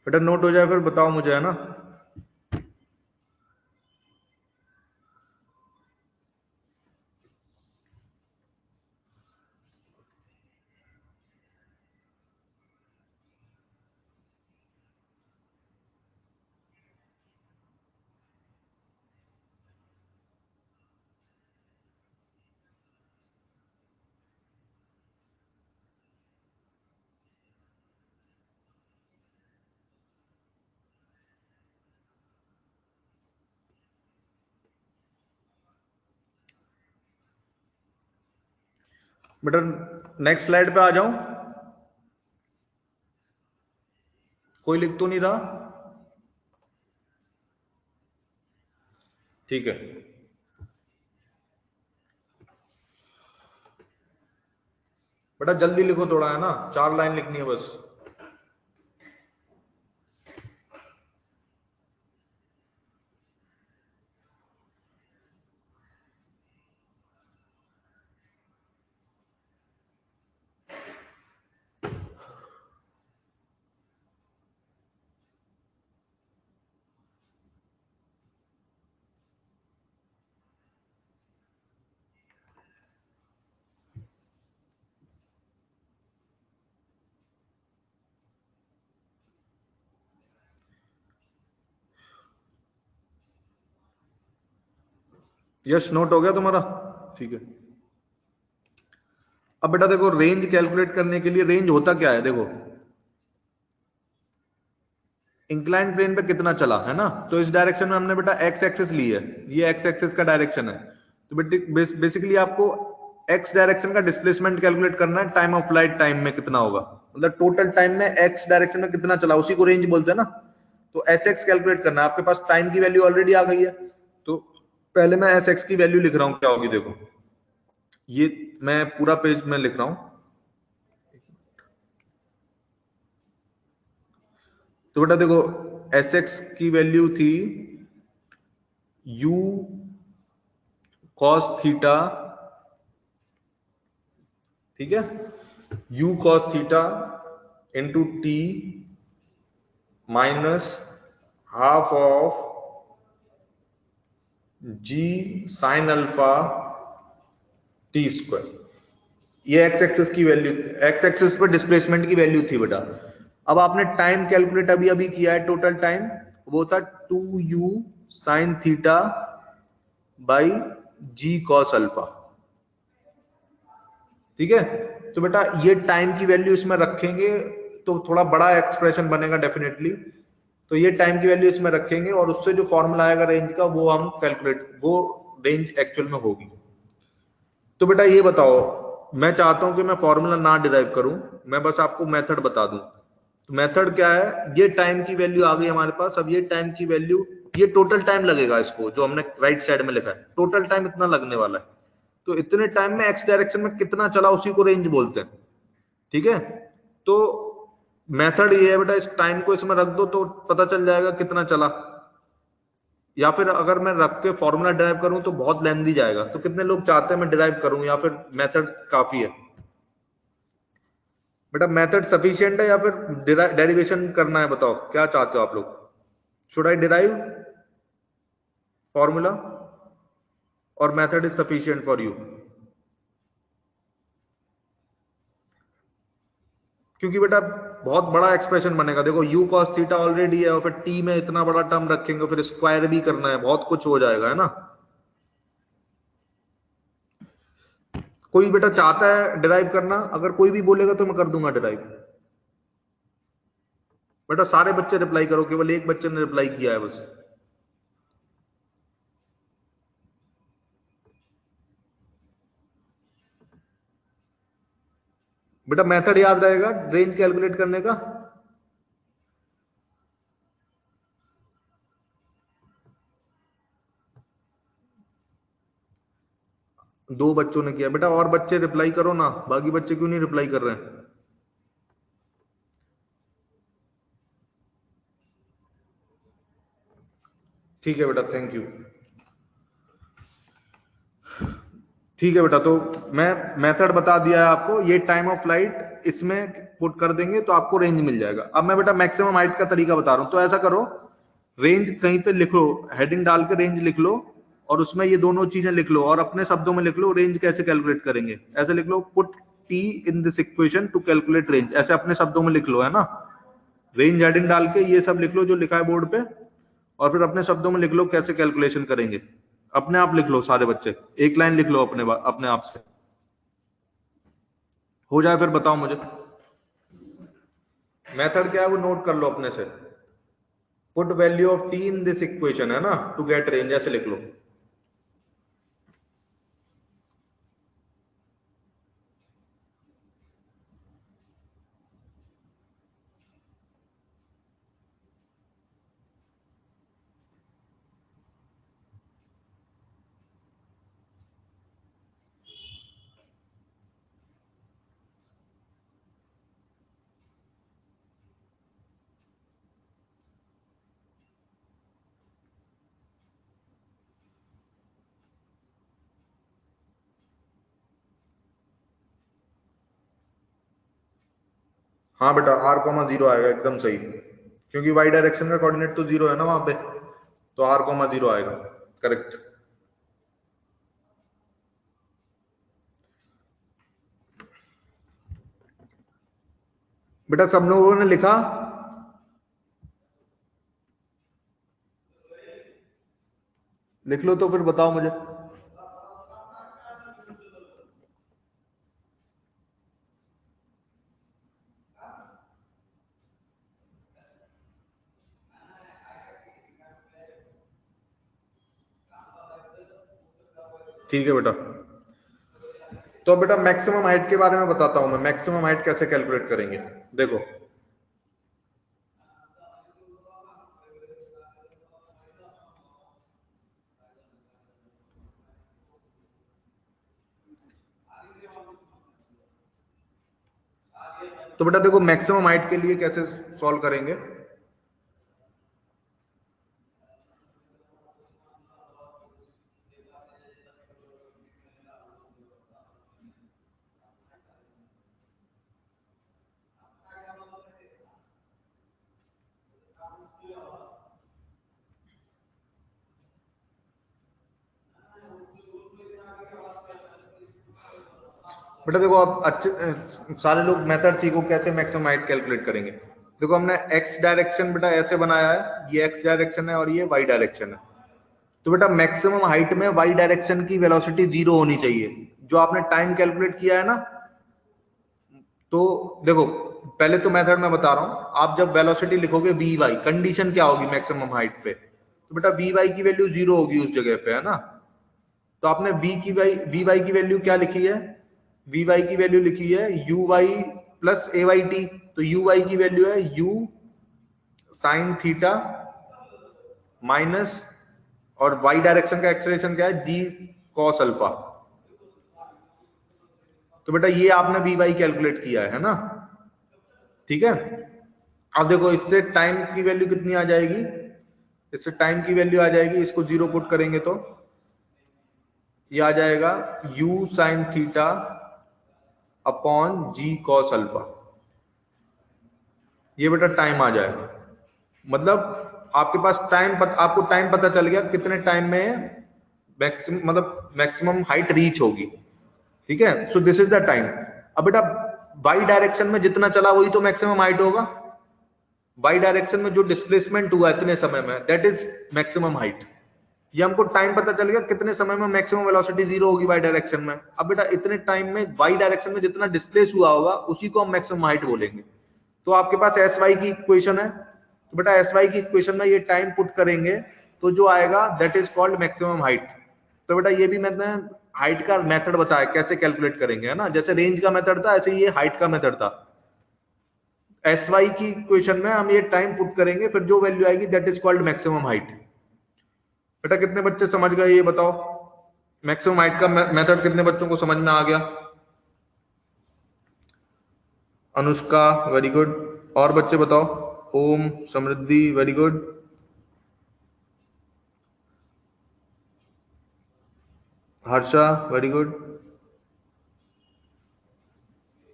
बेटा नोट हो जाए फिर बताओ मुझे, है ना। बेटा नेक्स्ट स्लाइड पे आ जाऊं, कोई लिख तो नहीं रहा। ठीक है बेटा जल्दी लिखो थोड़ा, है ना, 4 लाइन लिखनी है बस। यस, नोट हो गया तुम्हारा, ठीक है। अब बेटा देखो, रेंज कैलकुलेट करने के लिए रेंज होता क्या है, देखो इंक्लाइन प्लेन पे कितना चला, है ना, तो इस डायरेक्शन में हमने बेटा एक्स एक्सिस ली है, ये एक्स एक्सिस का डायरेक्शन है, तो बेसिकली आपको एक्स डायरेक्शन का डिस्प्लेसमेंट कैलकुलेट करना है, टाइम ऑफ फ्लाइट टाइम में कितना होगा, मतलब टोटल टाइम में एक्स डायरेक्शन में कितना चला, उसी को रेंज बोलते हैं ना। तो एस एक्स कैलकुलेट करना है, आपके पास टाइम की वैल्यू ऑलरेडी आ गई है, तो पहले मैं एस एक्स की वैल्यू लिख रहा हूं, क्या होगी देखो, ये मैं पूरा पेज में लिख रहा हूं। तो बेटा देखो, एस एक्स की वैल्यू थी यू कॉस थीटा, ठीक है, u cos theta into t minus half of g sine alpha t square, ये एक्स एक्सिस की वैल्यू, एक्स एक्सिस पर डिस्प्लेसमेंट की वैल्यू थी बेटा। अब आपने टाइम कैलकुलेट अभी अभी किया है, टोटल टाइम वो था 2u sine theta by g cos alpha. ठीक है, तो बेटा ये टाइम की वैल्यू इसमें रखेंगे तो थोड़ा बड़ा एक्सप्रेशन बनेगा डेफिनेटली। तो ये टाइम की वैल्यू इसमें रखेंगे और उससे जो फॉर्मूला आएगा रेंज का वो हम कैलकुलेट, वो रेंज एक्चुअल में होगी। तो बेटा ये बताओ, मैं चाहता हूं कि मैं फॉर्मूला ना डिराइव करूं, मैं बस आपको मेथड बता दूं। मेथड क्या है, ये टाइम की वैल्यू आ गई हमारे पास। अब ये टाइम की वैल्यू, ये टोटल टाइम लगेगा इसको, जो हमने राइट साइड में लिखा है टोटल टाइम इतना लगने वाला है। तो इतने टाइम में एक्स डायरेक्शन में कितना चला उसी को रेंज बोलते हैं। ठीक है, तो मेथड ये है बेटा, इस टाइम को इसमें रख दो तो पता चल जाएगा कितना चला। या फिर अगर मैं रख के फॉर्मूला डिराइव करूं तो बहुत लेंदी जाएगा। तो कितने लोग चाहते हैं मैं डिराइव करूं या फिर मेथड काफी है? बेटा मेथड सफिशिएंट है या फिर डेरिवेशन करना है? बताओ क्या चाहते हो आप लोग। शुड आई डिराइव फॉर्मूला और method is sufficient for you? क्योंकि बेटा बहुत बड़ा एक्सप्रेशन बनेगा। देखो u cos थीटा ऑलरेडी है और फिर t में इतना बड़ा टर्म रखेंगे, फिर स्क्वायर भी करना है, बहुत कुछ हो जाएगा, है ना। कोई बेटा चाहता है डिराइव करना? अगर कोई भी बोलेगा तो मैं कर दूंगा डिराइव। बेटा सारे बच्चे रिप्लाई करो, केवल एक बच्चे ने रिप्लाई किया है बस। बेटा मेथड याद रहेगा रेंज कैलकुलेट करने का? दो बच्चों ने किया बेटा, और बच्चे रिप्लाई करो ना, बाकी बच्चे क्यों नहीं रिप्लाई कर रहे हैं? ठीक है बेटा, थैंक यू। ठीक है बेटा, तो मैं मेथड बता दिया है आपको, ये टाइम ऑफ फ्लाइट इसमें पुट कर देंगे तो आपको रेंज मिल जाएगा। अब मैं बेटा मैक्सिमम हाइट का तरीका बता रहा हूं, तो ऐसा करो, रेंज कहीं पे लिखो, हेडिंग डाल के रेंज लिख लो और उसमें ये दोनों चीजें लिख लो और अपने शब्दों में लिख लो रेंज कैसे कैलकुलेट करेंगे। ऐसे लिख लो, put t in this equation to calculate range, ऐसे अपने शब्दों में लिख लो, है ना। रेंज हेडिंग डाल के ये सब लिख लो जो लिखा है बोर्ड पे, और फिर अपने शब्दों में लिख लो कैसे कैलकुलेशन करेंगे। अपने आप लिख लो सारे बच्चे, एक लाइन लिख लो अपने अपने आप से। हो जाए फिर बताओ मुझे। मेथड क्या है वो नोट कर लो अपने से। Put value of T in this equation, है ना, टू गेट रेंज, ऐसे लिख लो। हाँ बेटा आर कॉमा जीरो आएगा, एकदम सही, क्योंकि वाई डायरेक्शन का कोऑर्डिनेट तो जीरो है ना वहां पे, तो आर कॉमा जीरो आएगा, करेक्ट। बेटा सब लोगों ने लिखा? लिख लो तो फिर बताओ मुझे। ठीक है बेटा, तो बेटा मैक्सिमम हाइट के बारे में बताता हूं मैं, मैक्सिमम हाइट कैसे कैलकुलेट करेंगे। देखो, तो बेटा देखो मैक्सिमम हाइट के लिए कैसे सॉल्व करेंगे। बेटा देखो आप अच्छे सारे लोग मेथड सीखो कैसे मैक्सिमम हाइट कैलकुलेट करेंगे। देखो हमने एक्स डायरेक्शन बेटा ऐसे बनाया है, ये एक्स डायरेक्शन है और ये वाई डायरेक्शन है। तो बेटा मैक्सिमम हाइट में वाई डायरेक्शन की वेलोसिटी जीरो होनी चाहिए। जो आपने टाइम कैलकुलेट किया है ना, तो देखो पहले तो मेथड मैं बता रहा हूं, आप जब वेलोसिटी लिखोगे वी वाई, कंडीशन क्या होगी मैक्सिमम हाइट पे, तो बेटा वी वाई की वैल्यू जीरो होगी उस जगह पे, है ना। तो आपने वी वाई की वैल्यू क्या लिखी है, वी वाई की वैल्यू लिखी है u y plus a y t. तो यू वाई की वैल्यू है यू साइन थीटा माइनस, और वाई डायरेक्शन का एक्सप्रेशन क्या है, जी कॉस अल्फा। तो बेटा ये आपने वी वाई कैलकुलेट किया है ना, ठीक है। अब देखो इससे टाइम की वैल्यू कितनी आ जाएगी, इससे टाइम की वैल्यू आ जाएगी, इसको जीरो पुट करेंगे तो ये आ जाएगा u sine theta upon g cos alpha. ये बेटा टाइम आ जाएगा, मतलब आपके पास आपको टाइम पता चल गया कितने टाइम में मैक्सिमम मतलब मैक्सिमम हाइट रीच होगी, ठीक है। So this is the time. अब बेटा वाई डायरेक्शन में जितना चला वही तो मैक्सिमम हाइट होगा, वाई डायरेक्शन में जो डिस्प्लेसमेंट हुआ इतने समय में, दैट इज मैक्सिमम हाइट। ये हमको टाइम पता चल गया कितने समय में मैक्सिमम वेलोसिटी जीरो होगी वाई डायरेक्शन में। अब बेटा इतने टाइम में वाई डायरेक्शन में जितना डिस्प्लेस हुआ होगा उसी को हम मैक्सिमम हाइट बोलेंगे। तो आपके पास एस वाई की इक्वेशन है, तो बेटा एस वाई की इक्वेशन में ये टाइम पुट करेंगे तो जो आएगा that is called maximum height. तो बेटा ये भी मैंने हाइट का मेथड बताया कैसे कैलकुलेट करेंगे, है ना। जैसे रेंज का मेथड था ऐसे ये हाइट का मेथड था। एस वाई की इक्वेशन में हम ये टाइम पुट करेंगे, फिर जो वैल्यू आएगी that is called maximum height. बेटा कितने बच्चे समझ गए ये बताओ, मैक्सिमम हाइट का मेथड कितने बच्चों को समझ में आ गया। अनुष्का वेरी गुड, और बच्चे बताओ। Om, Samriddhi very good. Harsha very good.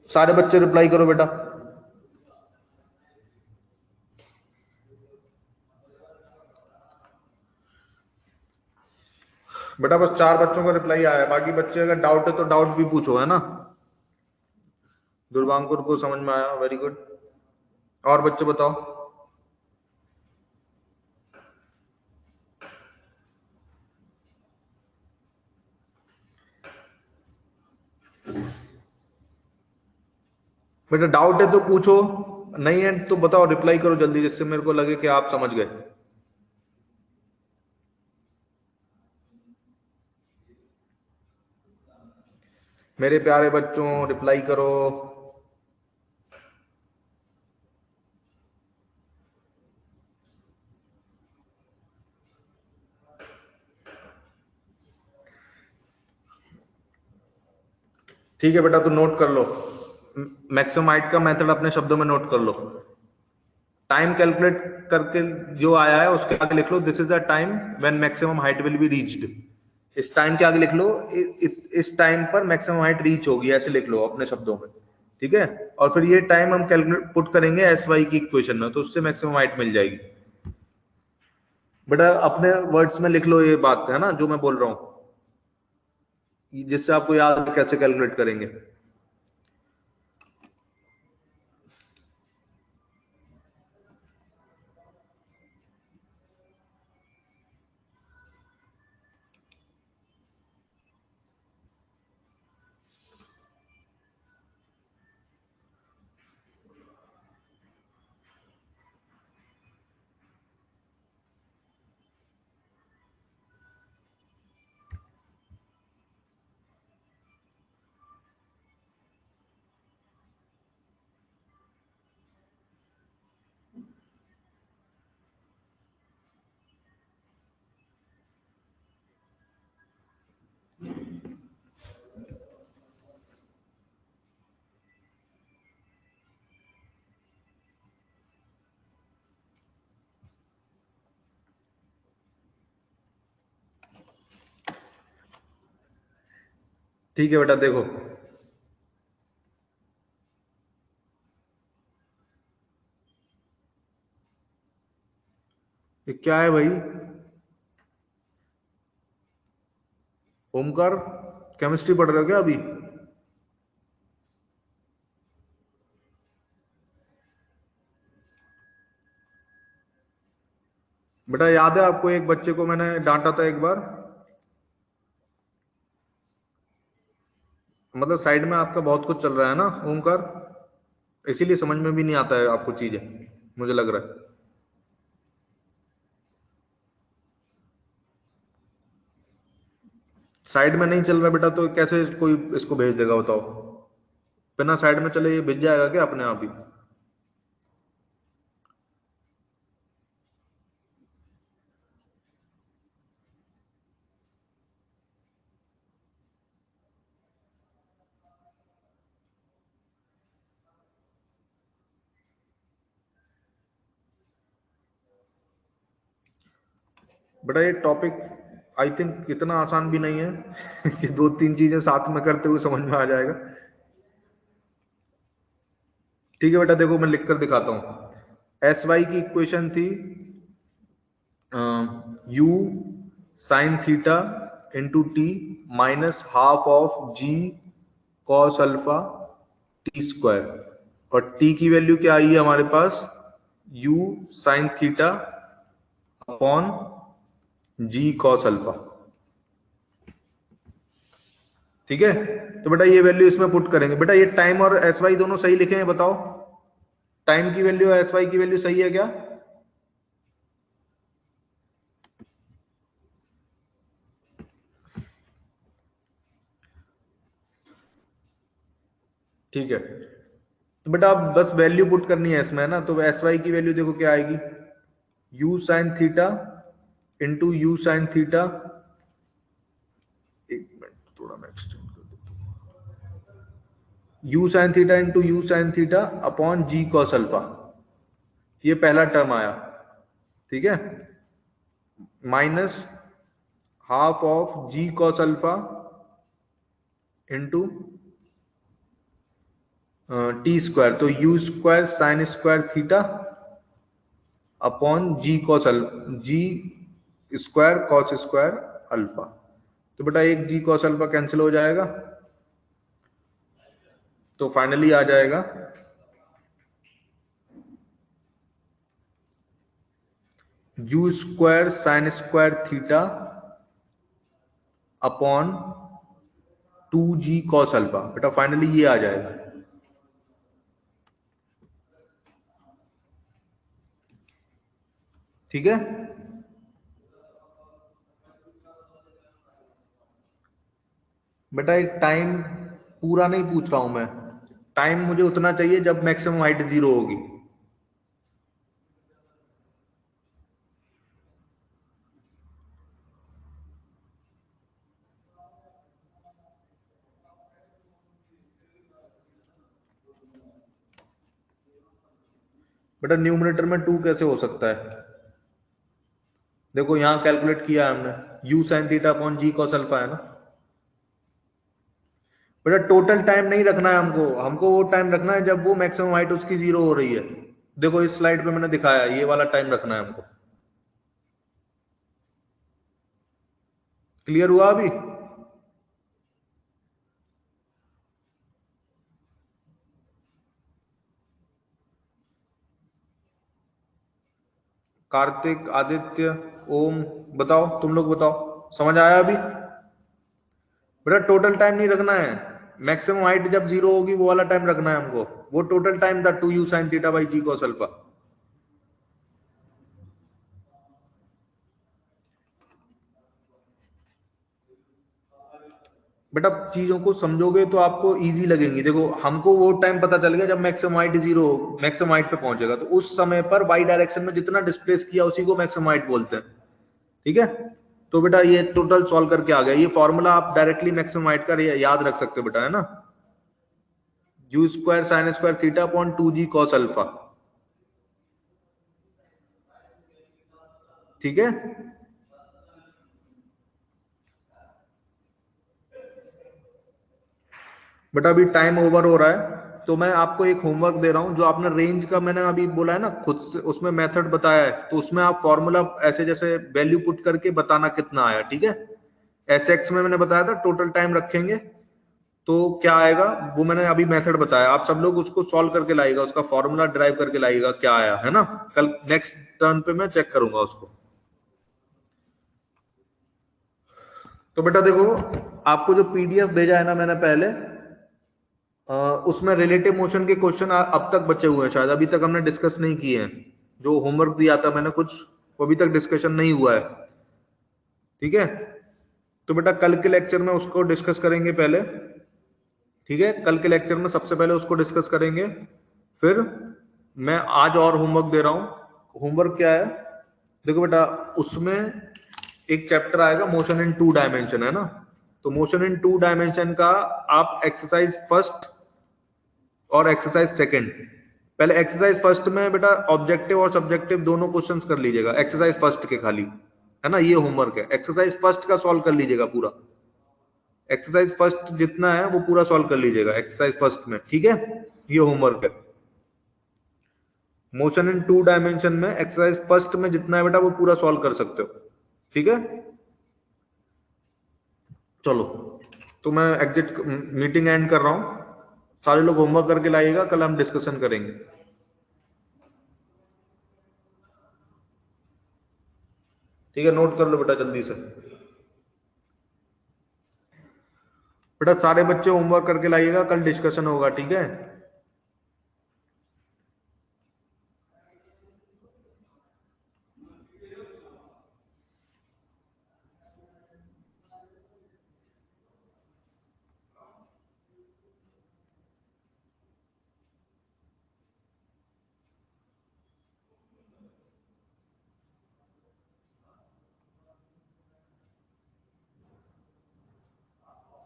सारे बच्चे रिप्लाई करो बेटा। बेटा बस चार बच्चों का रिप्लाई आया है, बाकी बच्चे अगर डाउट है तो डाउट भी पूछो, है ना। दुर्वांकुर को समझ में आया, वेरी गुड। और बच्चे बताओ। बेटा डाउट है तो पूछो, नहीं है तो बताओ, रिप्लाई करो जल्दी जिससे मेरे को लगे कि आप समझ गए। मेरे प्यारे बच्चों रिप्लाई करो। ठीक है बेटा, तो नोट कर लो, मैक्सिमम हाइट का मेथड अपने शब्दों में नोट कर लो। टाइम कैलकुलेट करके जो आया है उसके आगे लिख लो this is the time when maximum height will be reached. इस टाइम के आगे लिख लो इस टाइम पर मैक्सिमम हाइट रीच होगी, ऐसे लिख लो अपने शब्दों में, ठीक है। और फिर ये टाइम हम कैलकुलेट पुट करेंगे एस वाई की इक्वेशन में, तो उससे मैक्सिमम हाइट मिल जाएगी। बेटा अपने वर्ड्स में लिख लो ये बात, है ना, जो मैं बोल रहा हूँ, जिससे आपको याद है कैसे कैलकुलेट करेंगे। ठीक है बेटा देखो, ये क्या है भाई, ओमकार केमिस्ट्री पढ़ रहे हो क्या अभी। बेटा याद है आपको, एक बच्चे को मैंने डांटा था एक बार, मतलब साइड में आपका बहुत कुछ चल रहा है ना ओमकार, इसीलिए समझ में भी नहीं आता है आपको चीजें, मुझे लग रहा है। साइड में नहीं चल रहा बेटा तो कैसे कोई इसको भेज देगा बताओ? बिना साइड में चले ये भेज जाएगा क्या अपने आप ही? बेटा ये टॉपिक आई थिंक इतना आसान भी नहीं है कि दो तीन चीजें साथ में करते हुए समझ में आ जाएगा। ठीक है बेटा, देखो मैं लिख कर दिखाता हूं। एस वाई की इक्वेशन थी u sine theta into t minus half of g cos alpha t square, और टी की वैल्यू क्या आई है हमारे पास, u sine theta upon g cos alpha. ठीक है, तो बेटा ये वैल्यू इसमें पुट करेंगे। बेटा ये टाइम और एस वाई दोनों सही लिखे हैं, बताओ टाइम की वैल्यू और एस वाई की वैल्यू सही है क्या? ठीक है, तो बेटा अब बस वैल्यू पुट करनी है इसमें ना, तो एस वाई की वैल्यू देखो क्या आएगी, u sine theta into u sine theta, एक मिनट थोड़ा मैं एक्सटेंड कर देता हूं, u sine theta into u sine theta upon g cos alpha, ये पहला टर्म आया। ठीक है, minus half of g cos alpha into t square, तो u square sine square theta upon g cos g square cos square alpha. तो बेटा एक जी cos alpha cancel हो जाएगा, तो फाइनली आ जाएगा u square sine square theta upon two g cos alpha. बेटा फाइनली ये आ जाएगा। ठीक है, बेटा एक टाइम पूरा नहीं पूछ रहा हूं मैं, टाइम मुझे उतना चाहिए जब मैक्सिमम हाइट 0 होगी। बेटा न्यूमरेटर में 2 कैसे हो सकता है? देखो यहां कैलकुलेट किया है हमने, u sine theta upon g cos alpha है ना। बेटा टोटल टाइम नहीं रखना है हमको, हमको वो टाइम रखना है जब वो मैक्सिमम हाइट उसकी 0 हो रही है। देखो इस स्लाइड पे मैंने दिखाया, ये वाला टाइम रखना है हमको। क्लियर हुआ अभी? कार्तिक, आदित्य, ओम, बताओ तुम लोग बताओ, समझ आया अभी? बेटा टोटल टाइम नहीं रखना है, मैक्सिमम हाइट जब 0 होगी वो वाला टाइम रखना है हमको। वो टोटल टाइम था 2u sin theta by g cos alpha. बेटा चीजों को समझोगे तो आपको इजी लगेंगी। देखो हमको वो टाइम पता चल गया जब मैक्सिमम हाइट 0, मैक्सिमम हाइट पे पहुंचेगा, तो उस समय पर वाई डायरेक्शन में जितना डिस्प्लेस किया उसी को मैक्सिमम हाइट बोलते हैं। ठीक है, तो बेटा ये टोटल सॉल्व करके आ गया। ये फॉर्मूला आप डायरेक्टली मैक्सिमम हाइट का याद रख सकते हो बेटा, है ना, u square sine square theta upon two g cos alpha. ठीक है, बट अभी टाइम ओवर हो रहा है, तो मैं आपको एक होमवर्क दे रहा हूं। जो आपने रेंज का मैंने अभी बोला है ना, खुद से उसमें मेथड बताया है, तो उसमें आप फॉर्मूला ऐसे जैसे वैल्यू पुट करके बताना कितना आया। ठीक है, एस एक्स में मैंने बताया था टोटल टाइम रखेंगे तो क्या आएगा, वो मैंने अभी मेथड बताया, आप सब लोग उसको सॉल्व करके लाइएगा, उसका फॉर्मूला ड्राइव करके लाइएगा क्या आया, है ना। कल नेक्स्ट टर्न पे मैं चेक करूंगा उसको। तो बेटा देखो, आपको जो पीडीएफ भेजा है ना मैंने पहले, उसमें रिलेटिव मोशन के क्वेश्चन अब तक बचे हुए हैं, शायद अभी तक हमने डिस्कस नहीं किए हैं। जो होमवर्क दिया था मैंने कुछ, वो अभी तक डिस्कशन नहीं हुआ है। ठीक है, तो बेटा कल के लेक्चर में उसको डिस्कस करेंगे पहले। ठीक है, कल के लेक्चर में सबसे पहले उसको डिस्कस करेंगे। फिर मैं आज और होमवर्क दे रहा हूं। होमवर्क क्या है, देखो बेटा, उसमें एक चैप्टर आएगा मोशन इन 2 डायमेंशन, है ना। तो मोशन इन 2 डायमेंशन का आप एक्सरसाइज फर्स्ट और एक्सरसाइज सेकंड, पहले एक्सरसाइज फर्स्ट में बेटा ऑब्जेक्टिव और सब्जेक्टिव दोनों क्वेश्चंस कर लीजिएगा, एक्सरसाइज फर्स्ट के खाली, है ना। ये होमवर्क है, एक्सरसाइज फर्स्ट का सॉल्व कर लीजिएगा पूरा। एक्सरसाइज फर्स्ट जितना है वो पूरा सॉल्व कर लीजिएगा एक्सरसाइज फर्स्ट में, ठीक है। ये होमवर्क है, मोशन इन 2 डायमेंशन में एक्सरसाइज फर्स्ट में जितना है बेटा वो पूरा सॉल्व कर सकते हो, ठीक है। चलो, तो मैं एग्जिट मीटिंग एंड कर रहा हूं। सारे लोग होमवर्क करके लाइएगा, कल हम डिस्कशन करेंगे। ठीक है, नोट कर लो बेटा जल्दी से। बेटा सारे बच्चे होमवर्क करके लाइएगा, कल डिस्कशन होगा, ठीक है।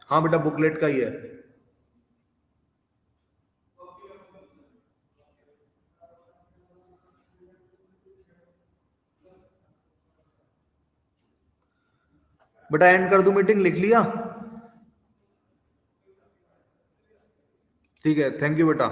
हाँ बेटा, बुकलेट का ही है। बेटा एंड कर दूं मीटिंग, लिख लिया? ठीक है, थैंक यू बेटा।